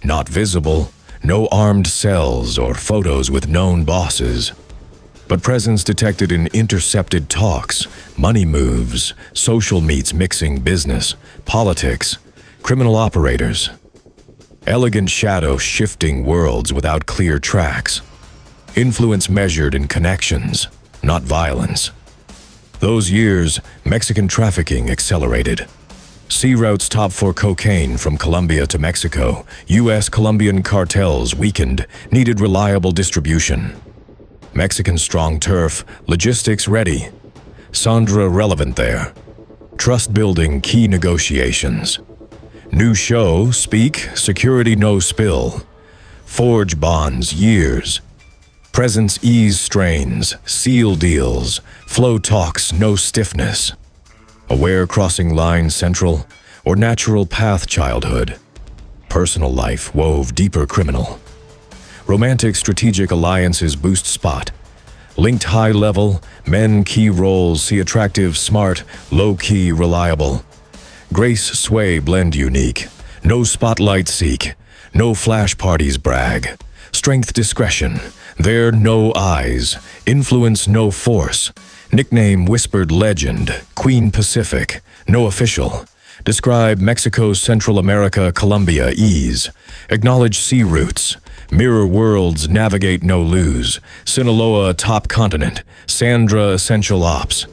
Not visible, no armed cells or photos with known bosses, but presence detected in intercepted talks, money moves, social meets mixing business, politics, criminal operators. Elegant shadow shifting worlds without clear tracks. Influence measured in connections, not violence. Those years, Mexican trafficking accelerated. Sea routes top for cocaine from Colombia to Mexico, U.S. Colombian cartels weakened, needed reliable distribution. Mexican strong turf, logistics ready. Sandra relevant there. Trust building key negotiations. New show, speak, security no spill. Forge bonds, years. Presence ease strains, seal deals, flow talks, no stiffness. Aware crossing line central, or natural path childhood. Personal life wove deeper criminal. Romantic strategic alliances boost spot. Linked high level, men key roles see attractive, smart, low key, reliable. Grace sway blend unique. No spotlight seek. No flash parties brag. Strength discretion. There no eyes. Influence no force. Nickname whispered legend. Queen Pacific. No official. Describe Mexico, Central America, Colombia ease. Acknowledge sea routes. Mirror worlds navigate no lose. Sinaloa top continent. Sandra essential ops.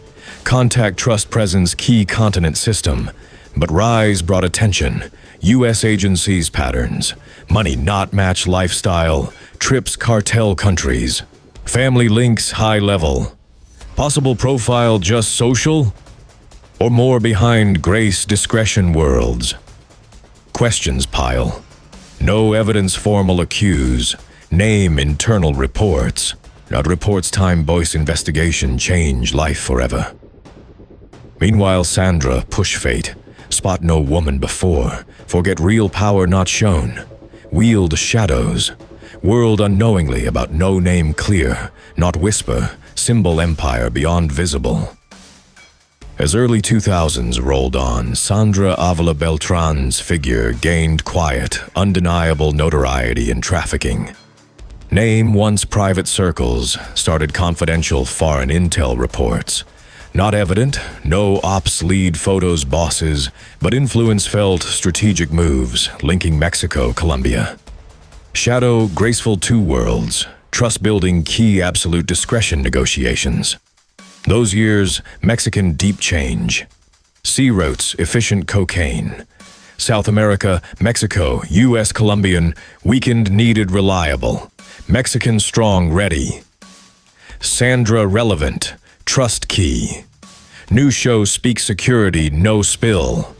Contact trust presence key continent system. But rise brought attention. U.S. agencies patterns. Money not match lifestyle. Trips cartel countries. Family links high level. Possible profile just social? Or more behind grace discretion worlds? Questions pile. No evidence formal accuse. Name internal reports. Not reports time voice investigation change life forever. Meanwhile Sandra push fate. Spot no woman before. Forget real power not shown. Wield shadows. World unknowingly about no name clear. Not whisper. Symbol empire beyond visible. As early 2000s rolled on, Sandra Avila Beltran's figure gained quiet, undeniable notoriety in trafficking. Name once private circles, started confidential foreign intel reports. Not evident, no ops lead photos bosses, but influence felt strategic moves, linking Mexico, Colombia. Shadow graceful two worlds, trust building key absolute discretion negotiations. Those years, Mexican deep change. Sea routes, efficient cocaine. South America, Mexico, U.S. Colombian, weakened needed reliable. Mexican strong ready. Sandra relevant, trust key. New show speak security, no spill.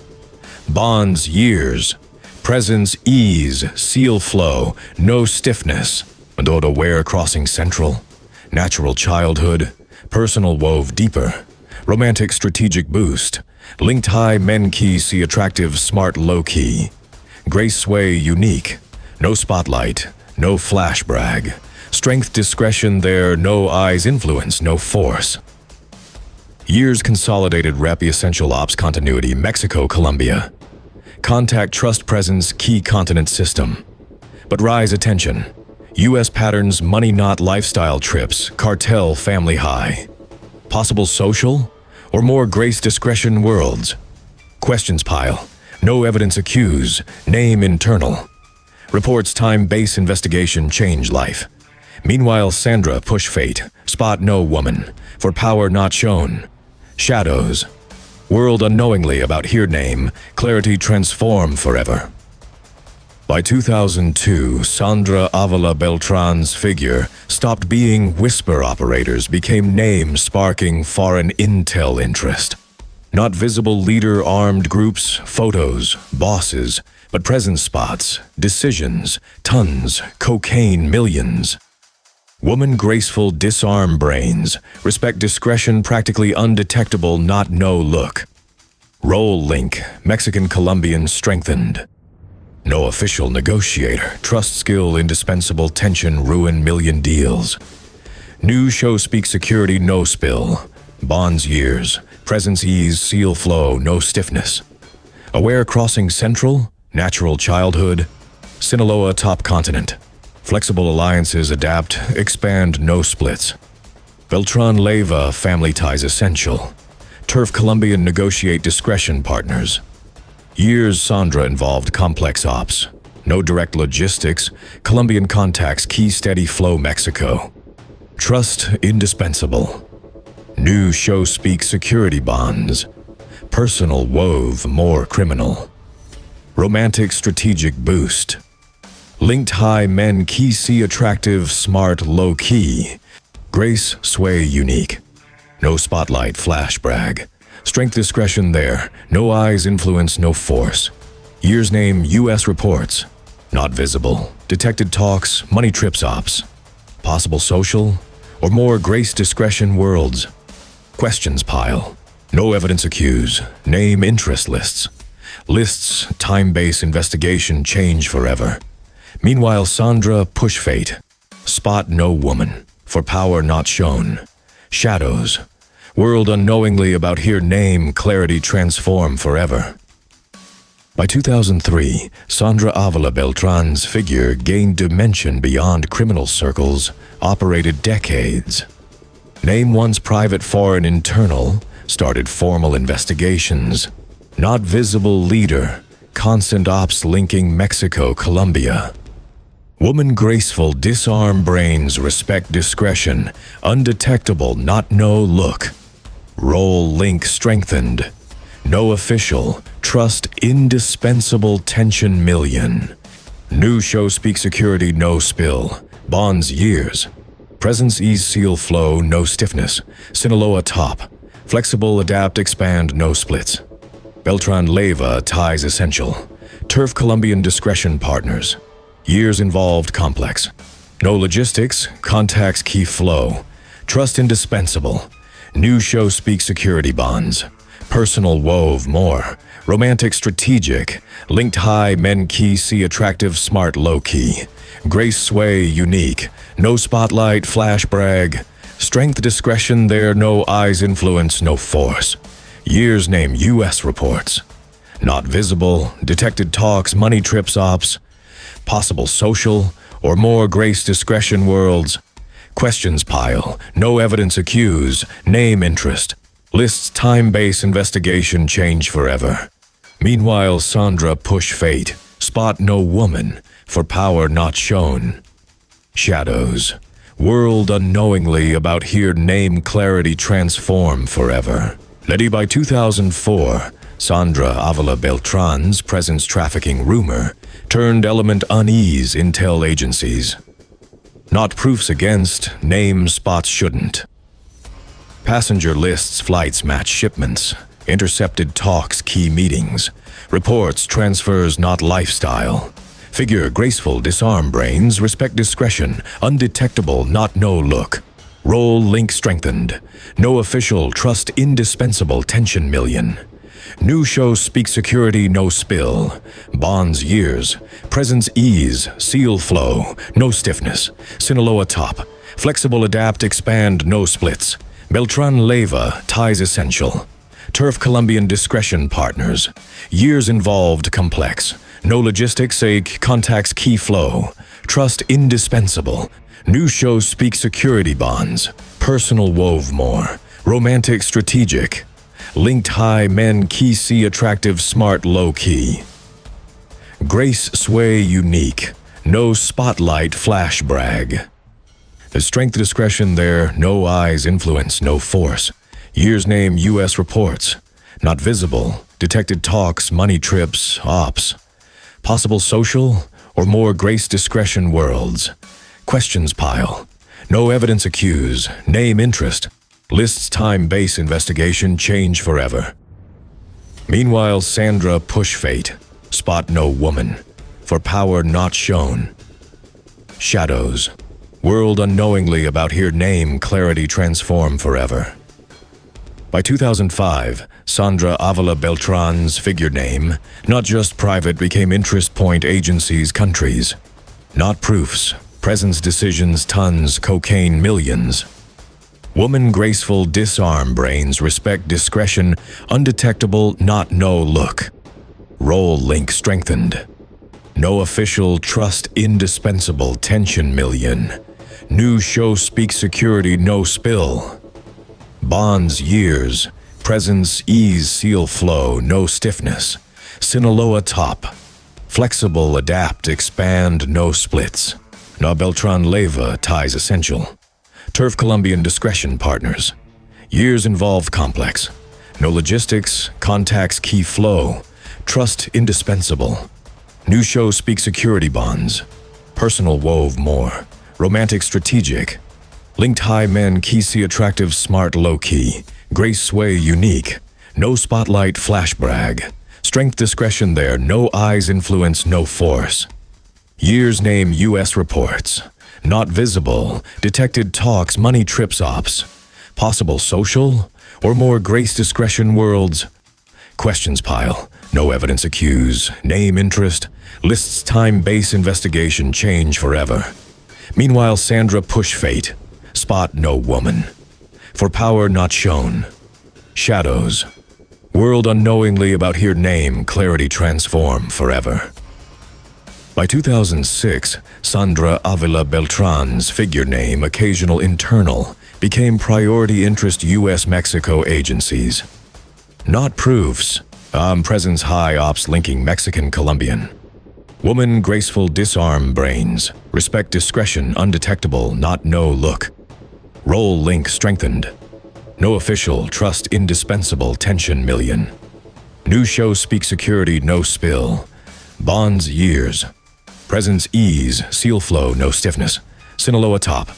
Bonds years. Presence ease, seal flow, no stiffness. Adult aware crossing central. Natural childhood. Personal wove deeper. Romantic strategic boost. Linked high, men key, see attractive, smart, low key. Grace sway, unique. No spotlight, no flash brag. Strength, discretion there, no eyes influence, no force. Years consolidated rep, essential ops continuity, Mexico, Colombia. Contact, trust, presence, key continent system. But rise attention. U.S. patterns, money not lifestyle trips, cartel, family high. Possible social? Or more grace, discretion, worlds? Questions pile. No evidence accuse. Name internal. Reports time base investigation change life. Meanwhile, Sandra push fate. Spot no woman. For power not shown. Shadows. World unknowingly about here name. Clarity transform forever. By 2002, Sandra Avila Beltran's figure stopped being whisper operators, became names sparking foreign intel interest. Not visible leader armed groups, photos, bosses, but presence spots, decisions, tons, cocaine millions. Woman graceful, disarm brains, respect discretion practically undetectable, not no look. Role link, Mexican Colombian strengthened. No official negotiator, trust skill indispensable, tension ruin million deals. New show speak security, no spill. Bonds years, presence ease, seal flow, no stiffness. Aware crossing central, natural childhood. Sinaloa top continent. Flexible alliances adapt, expand, no splits. Beltran Leyva family ties essential. Turf Colombian negotiate discretion partners. Years Sandra involved complex ops. No direct logistics. Colombian contacts key steady flow Mexico. Trust indispensable. New show speak security bonds. Personal wove more criminal. Romantic strategic boost. Linked high men key see attractive smart low key. Grace sway unique. No spotlight flash brag. Strength discretion there, no eyes influence, no force. Year's name U.S. reports. Not visible. Detected talks, money trips ops. Possible social? Or more grace discretion worlds? Questions pile. No evidence accuse. Name interest lists. Lists, time-based investigation change forever. Meanwhile, Sandra push fate. Spot no woman. For power not shown. Shadows. World unknowingly about here name, clarity transform forever. By 2003, Sandra Avila Beltran's figure gained dimension beyond criminal circles, operated decades. Name once private foreign internal, started formal investigations. Not visible leader, constant ops linking Mexico, Colombia. Woman graceful, disarm brains, respect discretion, undetectable, not no look. Role link strengthened. No official, trust indispensable, tension million. New show speak security, no spill. Bonds years. Presence ease seal flow, no stiffness. Sinaloa top. Flexible adapt expand, no splits. Beltran Leyva ties essential. Turf Colombian discretion partners. Years involved complex. No logistics, contacts key flow. Trust indispensable. New show speak security bonds. Personal wove more. Romantic strategic. Linked high men key see attractive smart low key. Grace sway unique. No spotlight flash brag. Strength discretion there, no eyes influence, no force. Years name U.S. reports. Not visible. Detected talks, money trips ops. Possible social, or more grace discretion worlds. Questions pile, no evidence accuse, name interest. Lists time-based investigation change forever. Meanwhile, Sandra push fate, spot no woman, for power not shown. Shadows, world unknowingly about here name clarity transform forever. Ready by 2004, Sandra Avila Beltran's presence trafficking rumor turned element unease intel agencies. Not proofs against, name spots shouldn't. Passenger lists, flights match shipments. Intercepted talks, key meetings. Reports, transfers, not lifestyle. Figure, graceful, disarm brains, respect discretion. Undetectable, not no look. Role link strengthened. No official, trust indispensable, tension million. New show speak security, no spill. Bonds years. Presence ease. Seal flow, no stiffness. Sinaloa top. Flexible adapt expand, no splits. Beltran leva ties essential. Turf Colombian discretion partners. Years involved complex. No logistics ache contacts key flow. Trust indispensable. New show speak security bonds. Personal wove more. Romantic strategic. Linked high men key see attractive smart low key. Grace sway unique. No spotlight flash brag. The strength discretion there, no eyes influence, no force. Year's name U.S. reports. Not visible. Detected talks, money trips, ops. Possible social or more grace discretion worlds. Questions pile. No evidence accuse. Name interest. Lists time base investigation change forever. Meanwhile, Sandra push fate. Spot no woman. For power not shown. Shadows. World unknowingly about here name clarity transform forever. By 2005, Sandra Avila Beltran's figure name, not just private, became interest point agencies countries. Not proofs, presence decisions tons, cocaine millions. Woman graceful disarm brains, respect discretion, undetectable not no look. Role link strengthened. No official trust indispensable tension million. New show speak security no spill. Bonds years, presence ease seal flow no stiffness. Sinaloa top. Flexible adapt expand no splits. Na Beltran leva ties essential. Turf Colombian discretion partners. Years involved complex. No logistics, contacts key flow. Trust indispensable. New show speak security bonds. Personal wove more. Romantic strategic. Linked high men key see attractive smart low key. Grace sway unique. No spotlight flash brag. Strength discretion there, no eyes influence, no force. Year's name U.S. reports. Not visible. Detected talks, money trips ops. Possible social or more grace discretion worlds. Questions pile. No evidence accuse. Name interest. Lists time base investigation change forever. Meanwhile, Sandra push fate. Spot no woman. For power not shown. Shadows. World unknowingly about here name clarity transform forever. By 2006, Sandra Avila Beltran's figure name occasional internal became priority interest U.S.-Mexico agencies. Not proofs. Presence high ops linking Mexican-Colombian. Woman graceful disarm brains. Respect discretion undetectable not no look. Role link strengthened. No official trust indispensable tension million. New show speak security no spill. Bonds years. Presence ease, seal flow, no stiffness. Sinaloa top.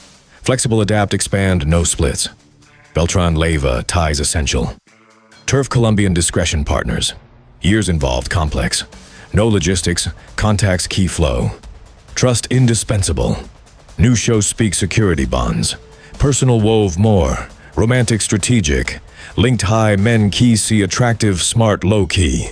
Flexible adapt expand, no splits. Beltran leva ties essential. Turf Colombian discretion partners. Years involved complex. No logistics, contacts key flow. Trust indispensable. New show speak security bonds. Personal wove more. Romantic strategic. Linked high men key see attractive smart low key.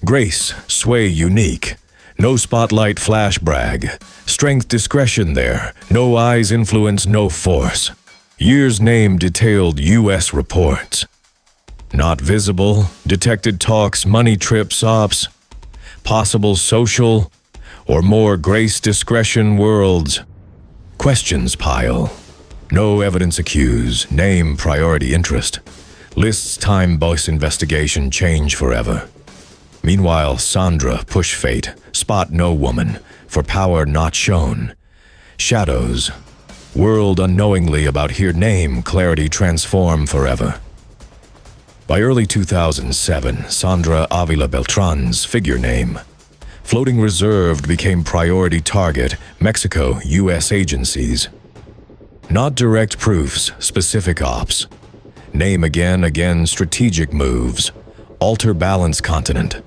Grace sway unique. No spotlight flash brag. Strength discretion there. No eyes influence no force. Year's name detailed U.S. reports. Not visible. Detected talks money trips ops. Possible social or more grace discretion worlds. Questions pile. No evidence accuse. Name priority interest. Lists time base investigation change forever. Meanwhile, Sandra push fate. Spot no woman. For power not shown. Shadows. World unknowingly about here name clarity transform forever. By early 2007, Sandra Avila Beltran's figure name. Floating reserved became priority target, Mexico, U.S. agencies. Not direct proofs, specific ops. Name again, strategic moves. Alter balance continent.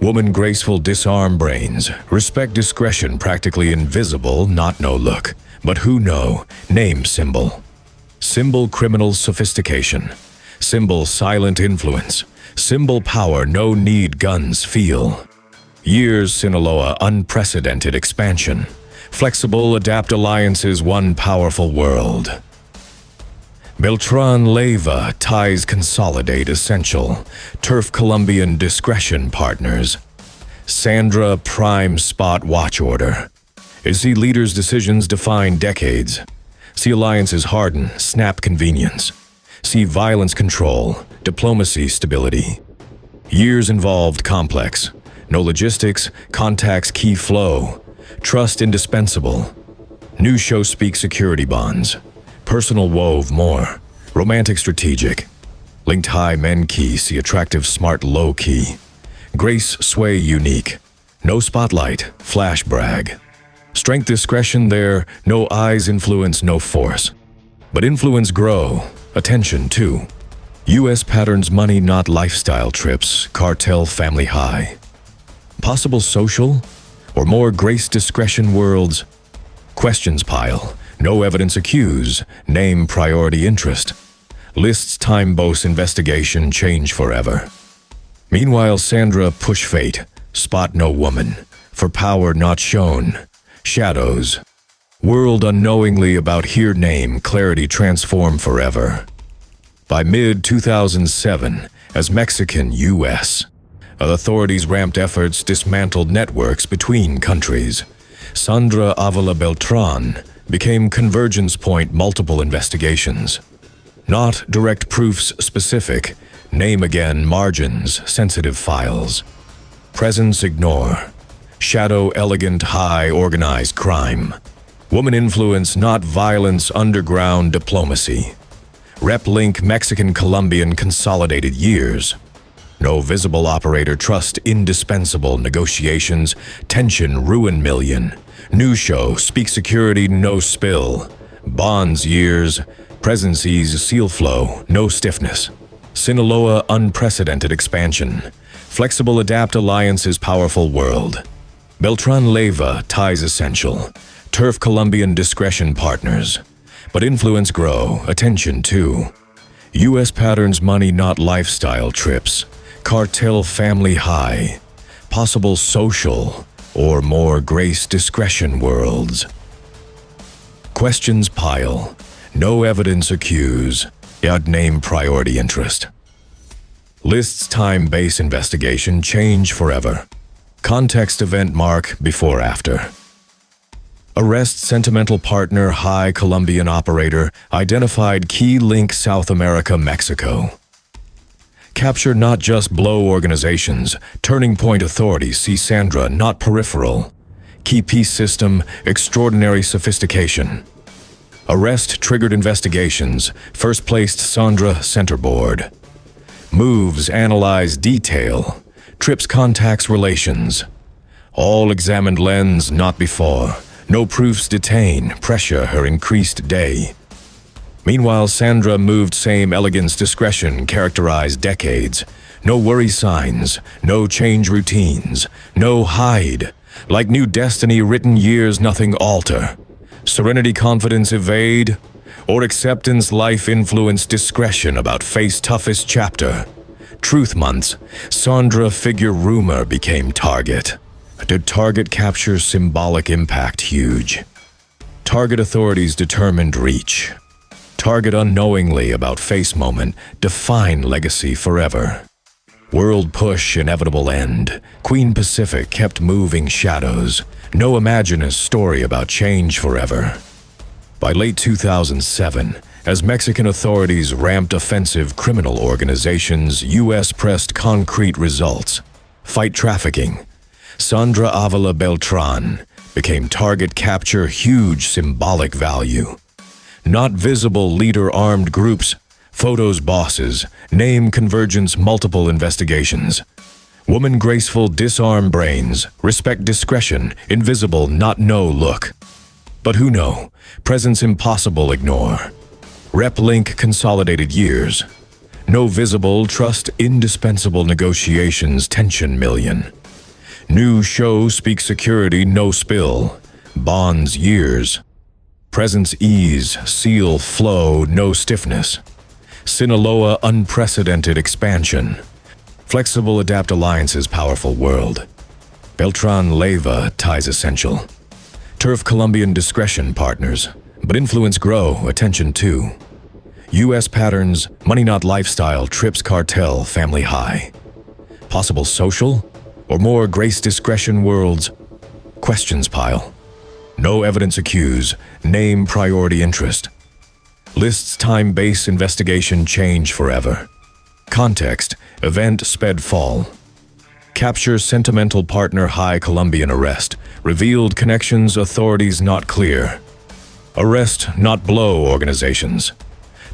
Woman graceful disarm brains. Respect discretion practically invisible, not no look. But who know, name symbol. Symbol criminal sophistication. Symbol silent influence. Symbol power, no need guns feel. Years Sinaloa, unprecedented expansion. Flexible, adapt alliances, one powerful world. Beltran Leyva, ties consolidate essential. Turf Colombian discretion partners. Sandra prime spot watch order. See leaders' decisions define decades. See alliances harden, snap convenience. See violence control, diplomacy stability. Years involved complex. No logistics, contacts key flow. Trust indispensable. New show speak security bonds. Personal wove more. Romantic strategic. Linked high men key, see attractive smart low key. Grace sway unique. No spotlight, flash brag. Strength discretion there, no eyes influence, no force. But influence grow, attention too. US patterns money not lifestyle trips, cartel family high. Possible social? Or more grace discretion worlds? Questions pile, no evidence accuse, name priority interest. Lists time boast investigation change forever. Meanwhile Sandra push fate, spot no woman, for power not shown. Shadows. World unknowingly about here name, clarity transform forever. By mid-2007, as Mexican U.S., authorities ramped efforts, dismantled networks between countries. Sandra Avila Beltran became convergence point multiple investigations. Not direct proofs specific, name again margins, sensitive files. Presence ignore. Shadow elegant high organized crime. Woman influence not violence underground diplomacy. Rep link Mexican Colombian consolidated years. No visible operator trust indispensable negotiations, tension ruin million. New show speak security no spill. Bonds years, presences seal flow, no stiffness. Sinaloa unprecedented expansion. Flexible adapt alliances powerful world. Beltran Leyva ties essential. Turf Colombian discretion partners. But influence grow, attention too. US patterns money not lifestyle trips. Cartel family high. Possible social or more grace discretion worlds. Questions pile. No evidence accuse. Yet name priority interest. Lists time base investigation change forever. Context event mark before after. Arrest sentimental partner high Colombian operator identified key link South America Mexico. Capture not just blow organizations, turning point authorities see Sandra not peripheral. Key piece system extraordinary sophistication. Arrest triggered investigations, first placed Sandra centerboard. Moves analyze detail, trips contacts relations. All examined lens not before, no proofs detain, pressure her increased day. Meanwhile Sandra moved same elegance discretion characterized decades. No worry signs, no change routines, no hide. Like new destiny written years nothing alter. Serenity confidence evade, or acceptance life influence discretion about face toughest chapter. Truth months, Sandra figure rumor became target. Did target capture symbolic impact huge? Target authorities determined reach. Target unknowingly about face moment, define legacy forever. World push inevitable end. Queen Pacific kept moving shadows. No imaginous story about change forever. By late 2007, as Mexican authorities ramped offensive criminal organizations, US pressed concrete results. Fight trafficking. Sandra Avila Beltran became target capture huge symbolic value. Not visible leader armed groups, photos bosses, name convergence multiple investigations. Woman graceful disarm brains, respect discretion, invisible not know look. But who know, presence impossible ignore. Rep link consolidated years. No visible trust indispensable negotiations tension million. New show speak security no spill. Bonds years. Presence ease, seal flow no stiffness. Sinaloa unprecedented expansion. Flexible adapt alliances powerful world. Beltran Leyva ties essential. Turf Colombian discretion partners, but influence grow, attention too. U.S. patterns, money not lifestyle, trips cartel, family high. Possible social, or more grace discretion worlds? Questions pile. No evidence accuse, name priority interest. Lists time base investigation change forever. Context, event sped fall. Capture sentimental partner high Colombian arrest. Revealed connections authorities not clear. Arrest not blow organizations.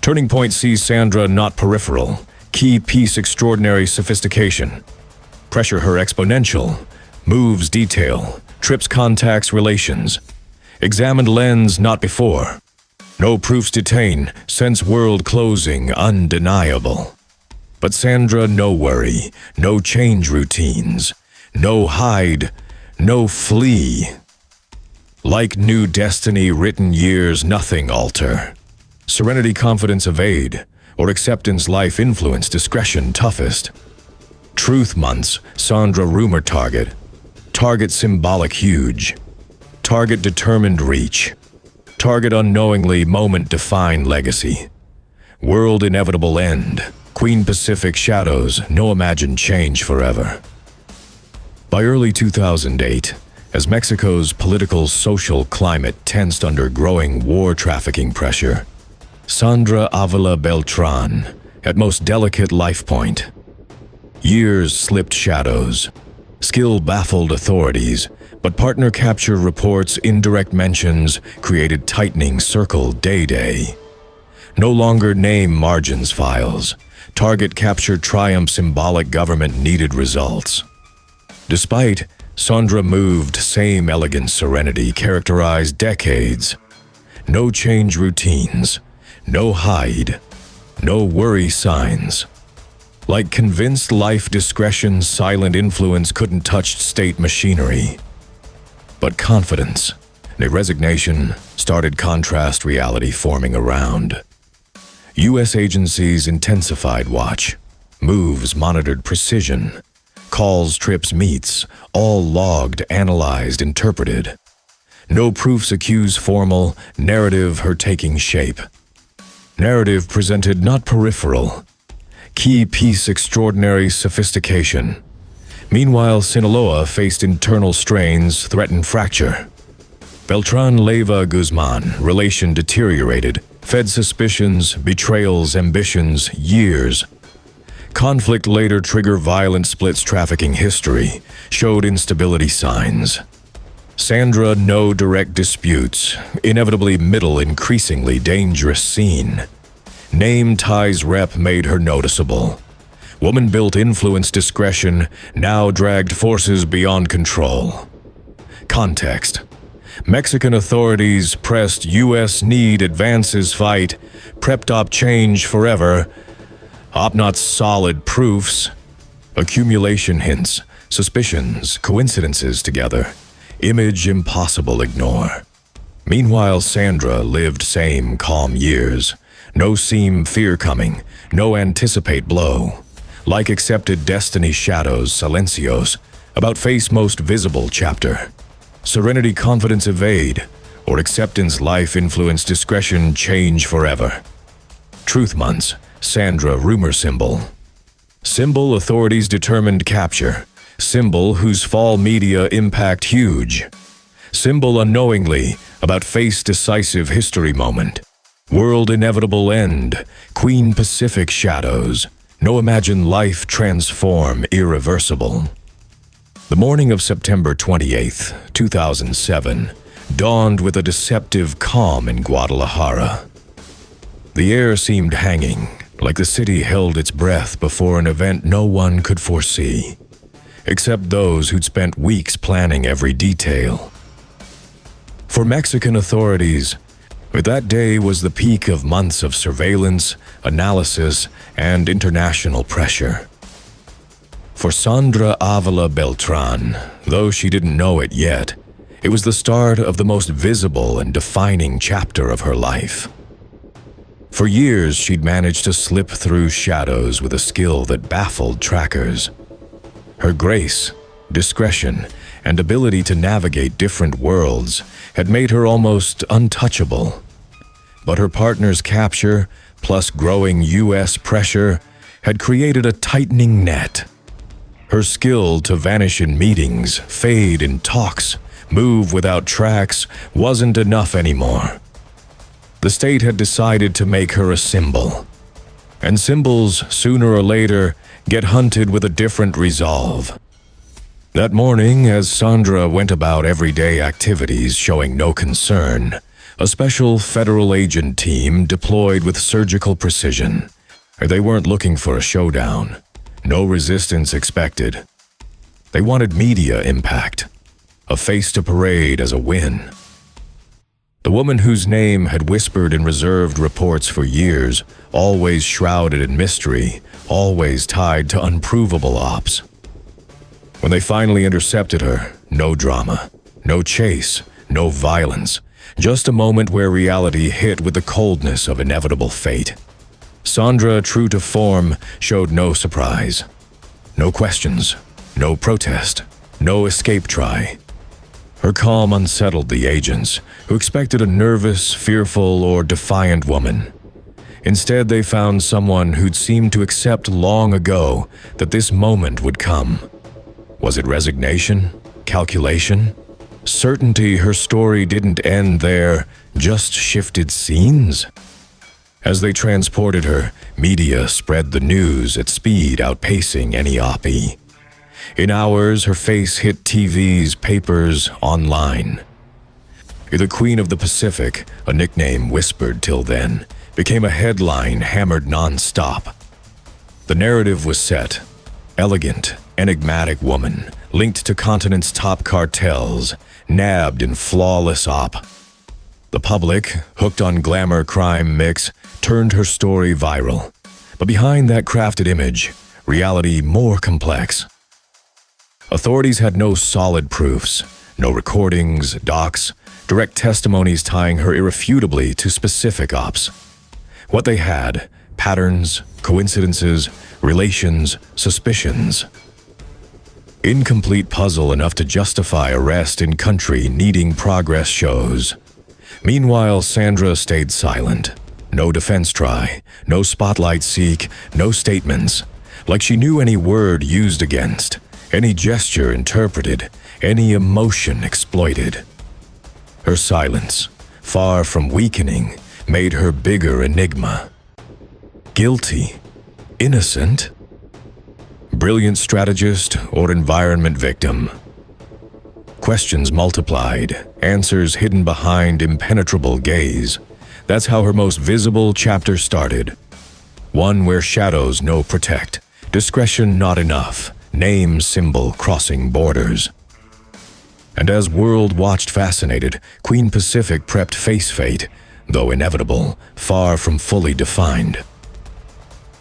Turning point sees Sandra not peripheral. Key piece extraordinary sophistication. Pressure her exponential. Moves detail. Trips contacts relations. Examined lens not before. No proofs detain. Sense world closing undeniable. But Sandra no worry. No change routines. No hide. No flee. Like new destiny written years nothing alter. Serenity confidence evade. Or acceptance life influence discretion toughest. Truth months Sandra rumor target. Target symbolic huge. Target determined reach. Target unknowingly moment define legacy. World inevitable end. Queen Pacific shadows no imagined change forever. By early 2008, as Mexico's political social climate tensed under growing war trafficking pressure, Sandra Avila Beltran, at most delicate life point. Years slipped shadows. Skill baffled authorities, but partner capture reports, indirect mentions, created tightening circle day. No longer name margins files. Target capture triumph symbolic government needed results. Despite, Sandra moved same elegant serenity characterized decades. No change routines. No hide, no worry signs. Like convinced life discretion, silent influence couldn't touch state machinery. But confidence, a resignation, started contrast reality forming around. U.S. agencies intensified watch, moves monitored precision, calls, trips, meets, all logged, analyzed, interpreted. No proofs accuse formal, narrative her taking shape. Narrative presented not peripheral. Key piece extraordinary sophistication. Meanwhile, Sinaloa faced internal strains, threatened fracture. Beltran Leyva Guzman, relation deteriorated, fed suspicions, betrayals, ambitions, years. Conflict later trigger violent splits trafficking history, showed instability signs. Sandra no direct disputes, inevitably middle increasingly dangerous scene. Name ties rep made her noticeable. Woman built influence discretion, now dragged forces beyond control. Context. Mexican authorities pressed U.S. need advances fight, prepped op change forever, op not solid proofs, accumulation hints, suspicions, coincidences together. Image impossible ignore. Meanwhile, Sandra lived same calm years. No seem fear coming, no anticipate blow. Like accepted destiny shadows, silencios, about face most visible chapter. Serenity confidence evade, or acceptance life influence discretion change forever. Truth months, Sandra rumor symbol. Symbol authorities determined capture. Symbol whose fall media impact huge. Symbol unknowingly about face decisive history moment. World inevitable end. Queen Pacific shadows. No imagined life transform irreversible. The morning of September 28th, 2007, dawned with a deceptive calm in Guadalajara. The air seemed hanging, like the city held its breath before an event no one could foresee. Except those who'd spent weeks planning every detail. For Mexican authorities, that day was the peak of months of surveillance, analysis, and international pressure. For Sandra Avila Beltran, though she didn't know it yet, it was the start of the most visible and defining chapter of her life. For years, she'd managed to slip through shadows with a skill that baffled trackers. Her grace, discretion, and ability to navigate different worlds had made her almost untouchable. But her partner's capture, plus growing U.S. pressure, had created a tightening net. Her skill to vanish in meetings, fade in talks, move without tracks wasn't enough anymore. The state had decided to make her a symbol. And symbols, sooner or later, get hunted with a different resolve. That morning, as Sandra went about everyday activities showing no concern, a special federal agent team deployed with surgical precision. They weren't looking for a showdown. No resistance expected. They wanted media impact. A face to parade as a win. The woman whose name had whispered in reserved reports for years, always shrouded in mystery, always tied to unprovable ops. When they finally intercepted her, no drama, no chase, no violence, just a moment where reality hit with the coldness of inevitable fate. Sandra, true to form, showed no surprise. No questions, no protest, no escape try. Her calm unsettled the agents, who expected a nervous, fearful, or defiant woman. Instead, they found someone who'd seemed to accept long ago that this moment would come. Was it resignation? Calculation? Certainty her story didn't end there, just shifted scenes? As they transported her, media spread the news at speed outpacing any opie. In hours, her face hit TVs, papers, online. The Queen of the Pacific, a nickname whispered till then, became a headline hammered non-stop. The narrative was set. Elegant, enigmatic woman, linked to continent's top cartels, nabbed in flawless op. The public, hooked on glamour crime mix, turned her story viral. But behind that crafted image, reality more complex. Authorities had no solid proofs, no recordings, docs, direct testimonies tying her irrefutably to specific ops. What they had, patterns, coincidences, relations, suspicions. Incomplete puzzle enough to justify arrest in country needing progress shows. Meanwhile, Sandra stayed silent. No defense try, no spotlight seek, no statements. Like she knew any word used against, any gesture interpreted, any emotion exploited. Her silence, far from weakening, made her bigger enigma. Guilty? Innocent? Brilliant strategist or environment victim? Questions multiplied, answers hidden behind impenetrable gaze. That's how her most visible chapter started. One where shadows no protect, discretion not enough, name symbol crossing borders. And as world watched fascinated, Queen Pacific prepped face fate, though inevitable, far from fully defined.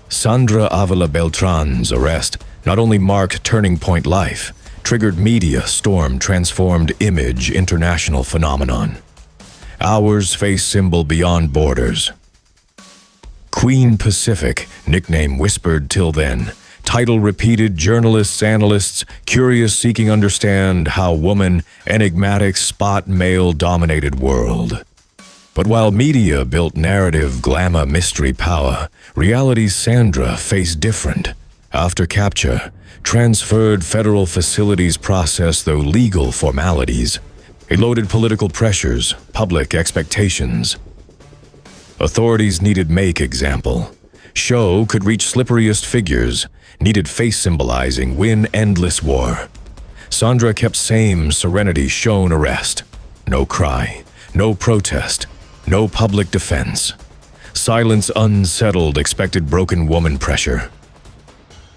Sandra Avila Beltran's arrest not only marked turning point life, triggered media storm transformed image international phenomenon. Ours face symbol beyond borders. Queen Pacific, nickname whispered till then, title repeated, journalists, analysts, curious seeking understand how woman, enigmatic spot male-dominated world. But while media built narrative, glamour, mystery, power, reality's Sandra faced different. After capture, transferred federal facilities process though legal formalities, eluded political pressures, public expectations. Authorities needed make example. Show could reach slipperiest figures, needed face symbolizing, win endless war. Sandra kept same serenity shown arrest. No cry, no protest, no public defense. Silence unsettled expected broken woman pressure.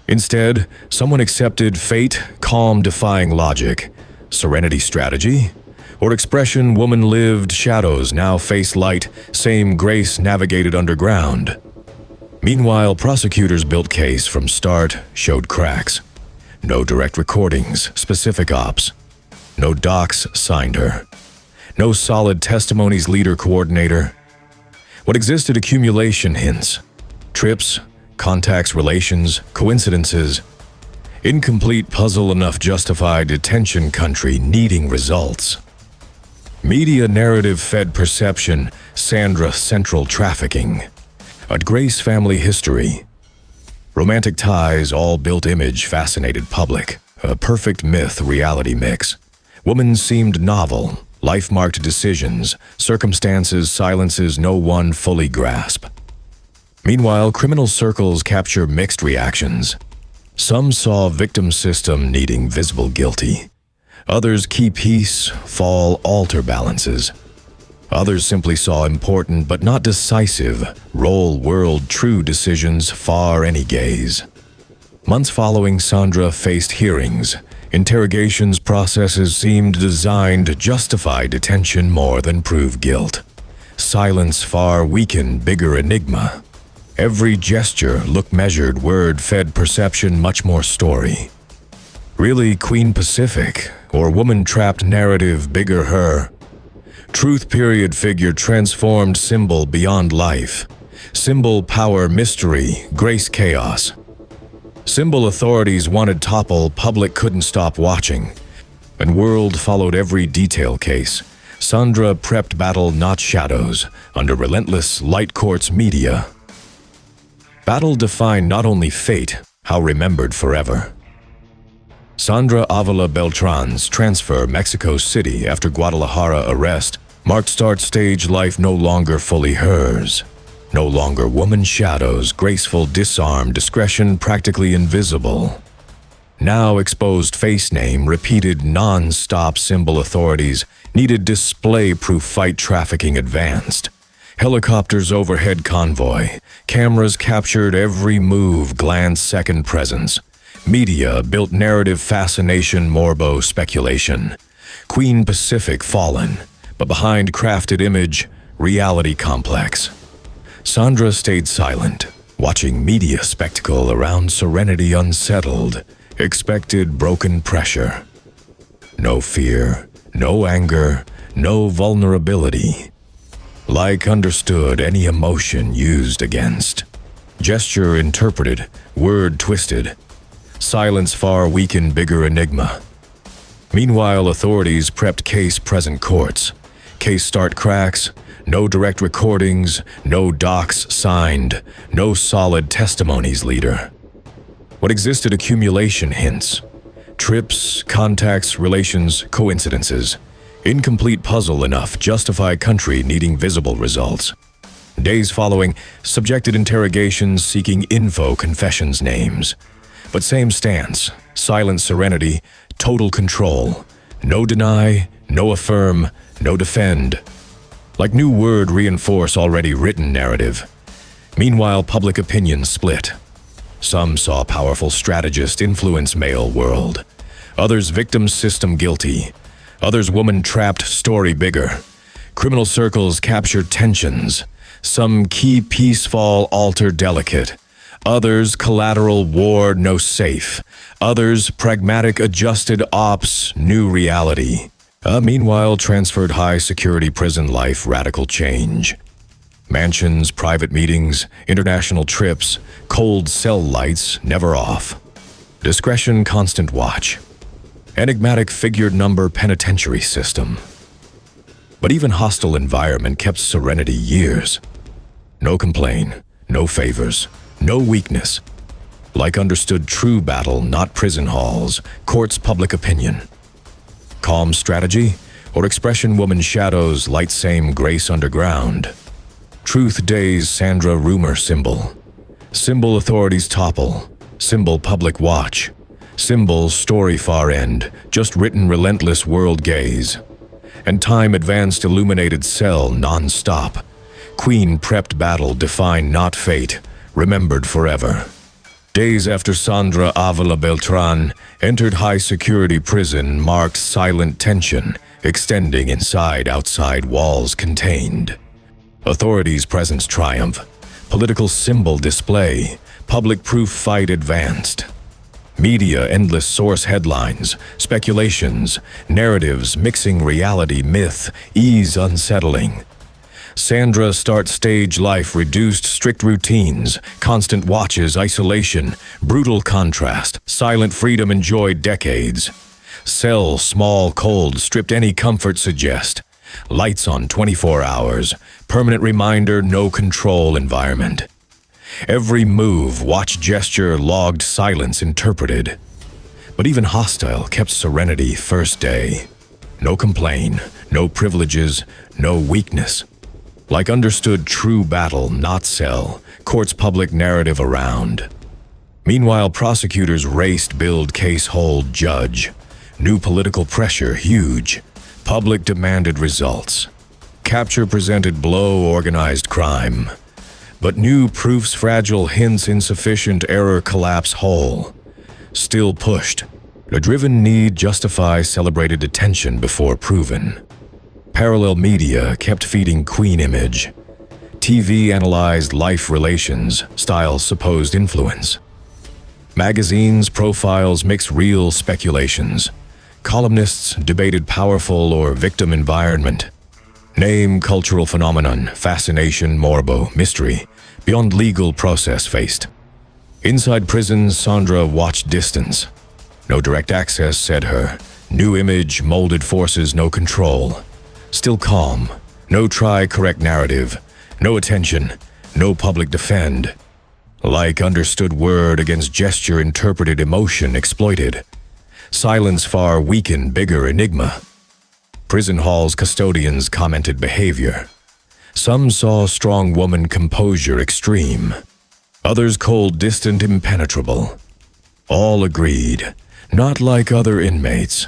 Instead, someone accepted fate, calm defying logic. Serenity strategy? Or expression woman lived, shadows now face light, same grace navigated underground. Meanwhile, prosecutors built case from start, showed cracks. No direct recordings, specific ops. No docs signed her. No solid testimonies leader coordinator. What existed accumulation hints. Trips, contacts, relations, coincidences. Incomplete puzzle enough justify detention country needing results. Media narrative fed perception, Sandra central trafficking. A Grace family history. Romantic ties, all built image fascinated public. A perfect myth reality mix. Woman seemed novel, life marked decisions, circumstances, silences no one fully grasp. Meanwhile, criminal circles capture mixed reactions. Some saw victim system needing visible guilty. Others keep peace, fall, alter balances. Others simply saw important but not decisive, roll world true decisions far any gaze. Months following, Sandra faced hearings. Interrogations processes seemed designed to justify detention more than prove guilt. Silence far weaken bigger enigma. Every gesture, look measured, word fed perception much more story. Really Queen Pacific, or woman trapped narrative bigger her. Truth period figure transformed symbol beyond life. Symbol power mystery, grace chaos. Symbol authorities wanted topple, public couldn't stop watching. And world followed every detail case. Sandra prepped battle not shadows, under relentless light courts media. Battle defined not only fate, how remembered forever. Sandra Avila Beltran's transfer Mexico City after Guadalajara arrest marked start stage life no longer fully hers. No longer woman shadows, graceful disarm, discretion practically invisible. Now exposed face name, repeated non-stop symbol authorities, needed display-proof fight trafficking advanced. Helicopters overhead convoy, cameras captured every move, glance, second presence. Media built narrative fascination, morbo speculation. Queen Pacific fallen, but behind crafted image, reality complex. Sandra stayed silent, watching media spectacle around serenity unsettled, expected broken pressure. No fear, no anger, no vulnerability. Like understood, any emotion used against. Gesture interpreted, word twisted. Silence far weakened bigger enigma. Meanwhile, authorities prepped case present courts. Case start cracks, no direct recordings, no docs signed, no solid testimonies leader. What existed accumulation hints. Trips, contacts, relations, coincidences. Incomplete puzzle enough justify country needing visible results. Days following, subjected interrogations seeking info confessions names. But same stance, silent serenity, total control. No deny, no affirm, no defend. Like new word reinforce already written narrative. Meanwhile, public opinion split. Some saw powerful strategist influence male world. Others victim system guilty. Others woman trapped story bigger. Criminal circles captured tensions. Some key peace fall alter delicate. Others collateral war no safe. Others pragmatic adjusted ops new reality. Meanwhile, transferred high security prison life radical change. Mansions, private meetings, international trips, cold cell lights never off. Discretion constant watch. Enigmatic figured number penitentiary system. But even hostile environment kept serenity years. No complain, no favors, no weakness. Like understood true battle, not prison halls, courts public opinion. Calm strategy, or expression woman shadows light same grace underground. Truth days Sandra rumor symbol. Symbol authorities topple, symbol public watch. Symbol story far end, just written relentless world gaze. And time advanced illuminated cell non-stop. Queen prepped battle defined not fate, remembered forever. Days after Sandra Avila Beltran entered high security prison marked silent tension, extending inside outside walls contained. Authorities' presence triumph, political symbol display, public proof fight advanced. Media endless source headlines, speculations, narratives mixing reality myth, ease unsettling. Sandra starts stage life reduced, strict routines, constant watches, isolation, brutal contrast, silent freedom enjoyed decades. Cell, small, cold, stripped any comfort suggest. Lights on 24 hours, permanent reminder, no control environment. Every move, watch, gesture, logged, silence interpreted. But even hostile kept serenity first day. No complain, no privileges, no weakness. Like understood true battle, not cell, court's public narrative around. Meanwhile, prosecutors raced, build, case, hold, judge. New political pressure, huge. Public demanded results. Capture presented blow, organized crime. But new proofs fragile, hints insufficient, error collapse whole. Still pushed. A driven need justify celebrated attention before proven. Parallel media kept feeding queen image. TV analyzed life relations, style supposed influence. Magazines, profiles mix real speculations. Columnists debated powerful or victim environment. Name, cultural phenomenon, fascination, morbo, mystery, beyond legal process faced. Inside prisons, Sandra watched distance. No direct access, said her. New image, molded forces, no control. Still calm, no try correct narrative, no attention, no public defend. Like understood word against gesture interpreted emotion exploited. Silence far weaken bigger enigma. Prison halls custodians commented behavior. Some saw strong woman composure extreme. Others cold, distant, impenetrable. All agreed, not like other inmates.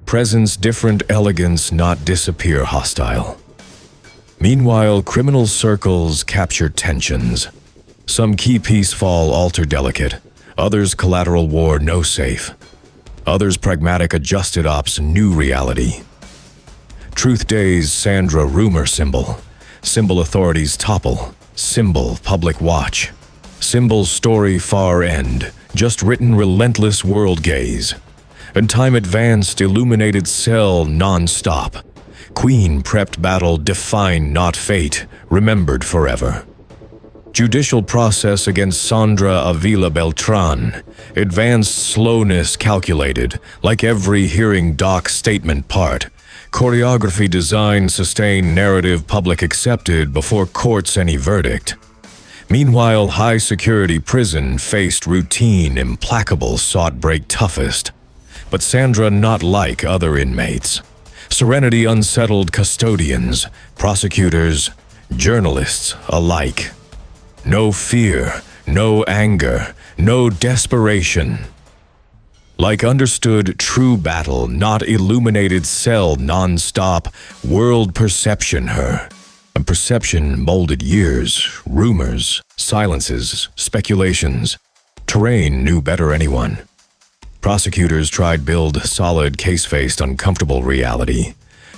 Presence different, elegance not disappear hostile. Meanwhile, criminal circles capture tensions. Some key piece fall alter delicate, others collateral war no safe. Others pragmatic adjusted ops new reality. Truth days Sandra rumor symbol. Symbol authorities topple. Symbol public watch. Symbol story far end. Just written relentless world gaze. And time advanced illuminated cell non-stop. Queen prepped battle defined not fate, remembered forever. Judicial process against Sandra Avila Beltran. Advanced slowness calculated, like every hearing doc statement part. Choreography design sustained narrative public accepted before courts any verdict. Meanwhile, high security prison faced routine implacable sought break toughest. But Sandra not like other inmates. Serenity unsettled custodians, prosecutors, journalists alike. No fear, no anger, no desperation. Like understood true battle, not illuminated cell non-stop, world perception her. A perception molded years, rumors, silences, speculations. Terrain knew better anyone. Prosecutors tried build solid case faced uncomfortable reality.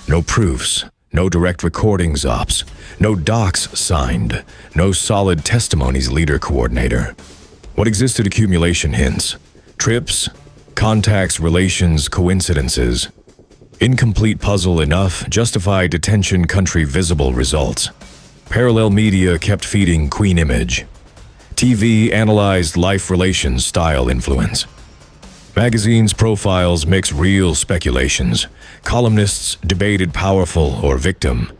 No proofs, no direct recordings ops, no docs signed, no solid testimonies leader coordinator. What existed accumulation hints, trips, contacts, relations, coincidences. Incomplete puzzle enough, justify detention country visible results. Parallel media kept feeding queen image. TV analyzed life relations style influence. Magazines' profiles mix real speculations. Columnists debated powerful or victim.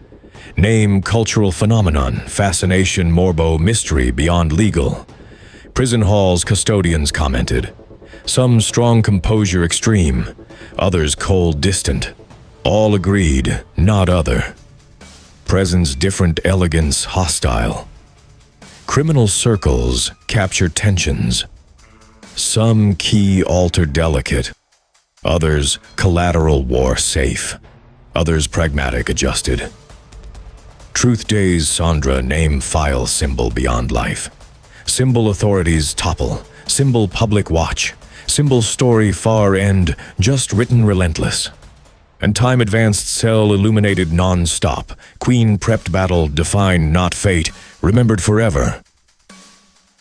Name, cultural phenomenon, fascination, morbo, mystery beyond legal. Prison halls custodians commented. Some strong composure extreme, others cold distant. All agreed, not other. Presence different, elegance hostile. Criminal circles capture tensions. Some key alter delicate. Others collateral war safe. Others pragmatic adjusted. Truth days Sandra name file symbol beyond life. Symbol authorities topple. Symbol public watch. Symbol story far end, just written relentless. And time advanced cell illuminated non-stop. Queen prepped battle defined not fate, remembered forever.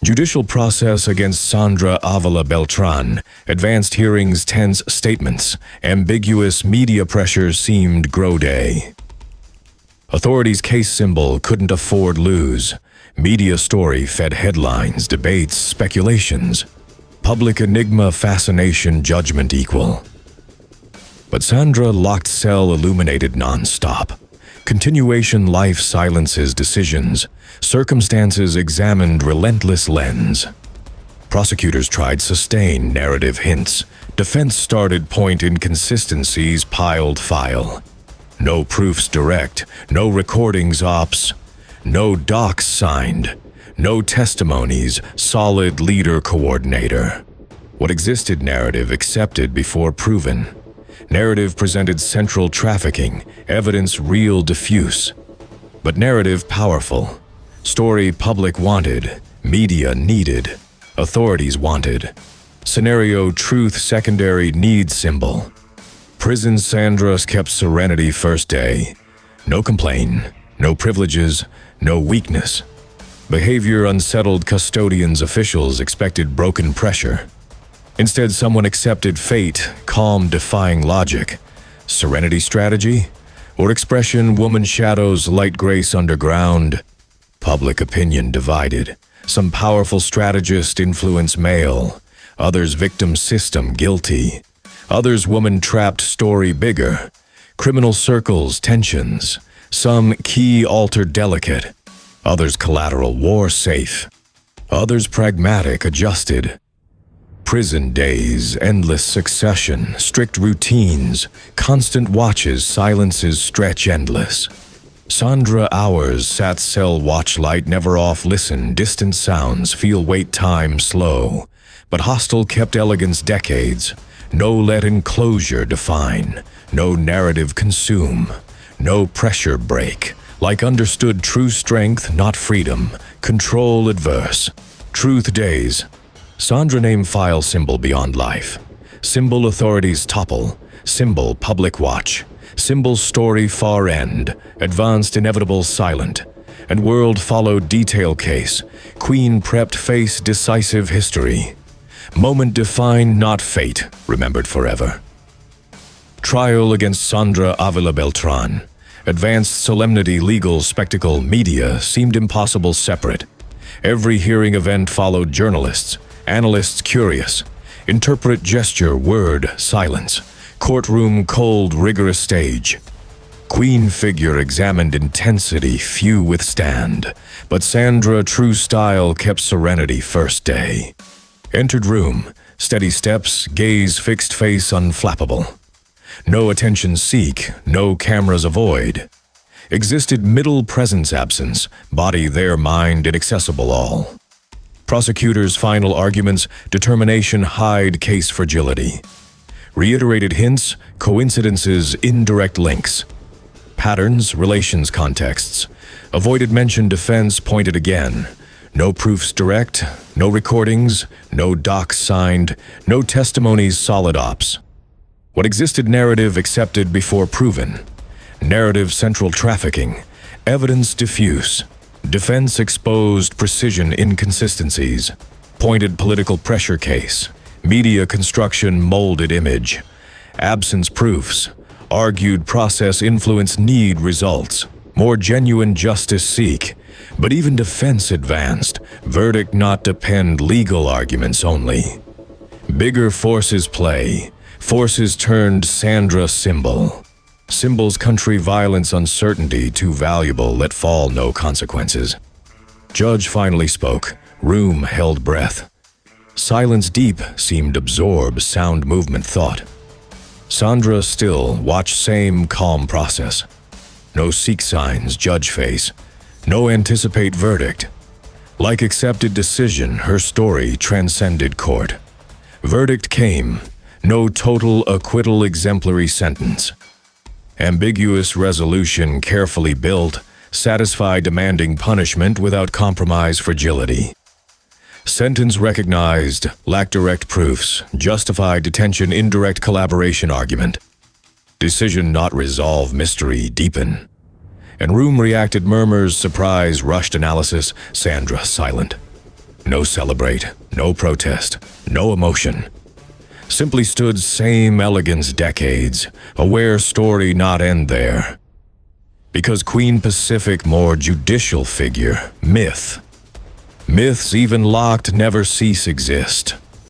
Judicial process against Sandra Avila Beltran. Advanced hearings tense statements. Ambiguous media pressure seemed grow day. Authorities' case symbol couldn't afford lose. Media story fed headlines, debates, speculations. Public enigma, fascination, judgment equal. But Sandra locked cell illuminated nonstop. Continuation life silences decisions. Circumstances examined relentless lens. Prosecutors tried sustain narrative hints. Defense started point inconsistencies piled file. No proofs direct, no recordings ops, no docs signed, no testimonies, solid leader coordinator. What existed narrative accepted before proven. Narrative presented central trafficking, evidence real diffuse. But narrative powerful. Story public wanted, media needed, authorities wanted. Scenario truth secondary need symbol. Prison Sandra's kept serenity first day. No complaint, no privileges, no weakness. Behavior unsettled custodians officials expected broken pressure. Instead, someone accepted fate, calm defying logic. Serenity strategy? Or expression woman shadows light grace underground? Public opinion divided. Some powerful strategist influence male. Others victim system guilty. Others woman trapped story bigger. Criminal circles tensions. Some key alter delicate. Others collateral war safe. Others pragmatic adjusted. Prison days, endless succession, strict routines, constant watches, silences stretch endless. Sandra hours sat cell watchlight never off listen, distant sounds feel wait time slow. But hostel kept elegance decades. No let enclosure define, no narrative consume, no pressure break. Like understood true strength, not freedom, control adverse. Truth days. Sandra name file symbol beyond life. Symbol authorities topple. Symbol public watch. Symbol story far end. Advanced inevitable silent. And world followed detail case. Queen prepped face decisive history. Moment defined not fate, remembered forever. Trial against Sandra Avila Beltran. Advanced solemnity legal spectacle media seemed impossible separate. Every hearing event followed journalists. Analysts curious. Interpret gesture, word, silence. Courtroom cold, rigorous stage. Queen figure examined intensity, few withstand. But Sandra, true style, kept serenity first day. Entered room, steady steps, gaze, fixed face, unflappable. No attention seek, no cameras avoid. Existed middle presence absence, body there, mind inaccessible all. Prosecutors' final arguments, determination hide case fragility. Reiterated hints, coincidences, indirect links. Patterns, relations contexts. Avoided mention defense pointed again. No proofs direct, no recordings, no docs signed, no testimonies solid ops. What existed narrative accepted before proven. Narrative central trafficking, evidence diffuse. Defense exposed precision inconsistencies, pointed political pressure case, media construction molded image, absence proofs, argued process influence need results, more genuine justice seek, but even defense advanced, verdict not depend legal arguments only. Bigger forces play, forces turned Sandra symbol. Symbols country violence uncertainty too valuable let fall no consequences. Judge finally spoke, room held breath. Silence deep seemed absorb sound movement thought. Sandra still watch same calm process. No seek signs judge face, no anticipate verdict. Like accepted decision her story transcended court. Verdict came, no total acquittal exemplary sentence. Ambiguous resolution carefully built, satisfy demanding punishment without compromise fragility. Sentence recognized, lack direct proofs, justify detention indirect collaboration argument. Decision not resolve mystery deepen. And room reacted murmurs, surprise, rushed analysis, Sandra silent. No celebrate, no protest, no emotion. Simply stood same elegance decades, aware story not end there. Because Queen Pacific more judicial figure, myth. Myths even locked never cease exist.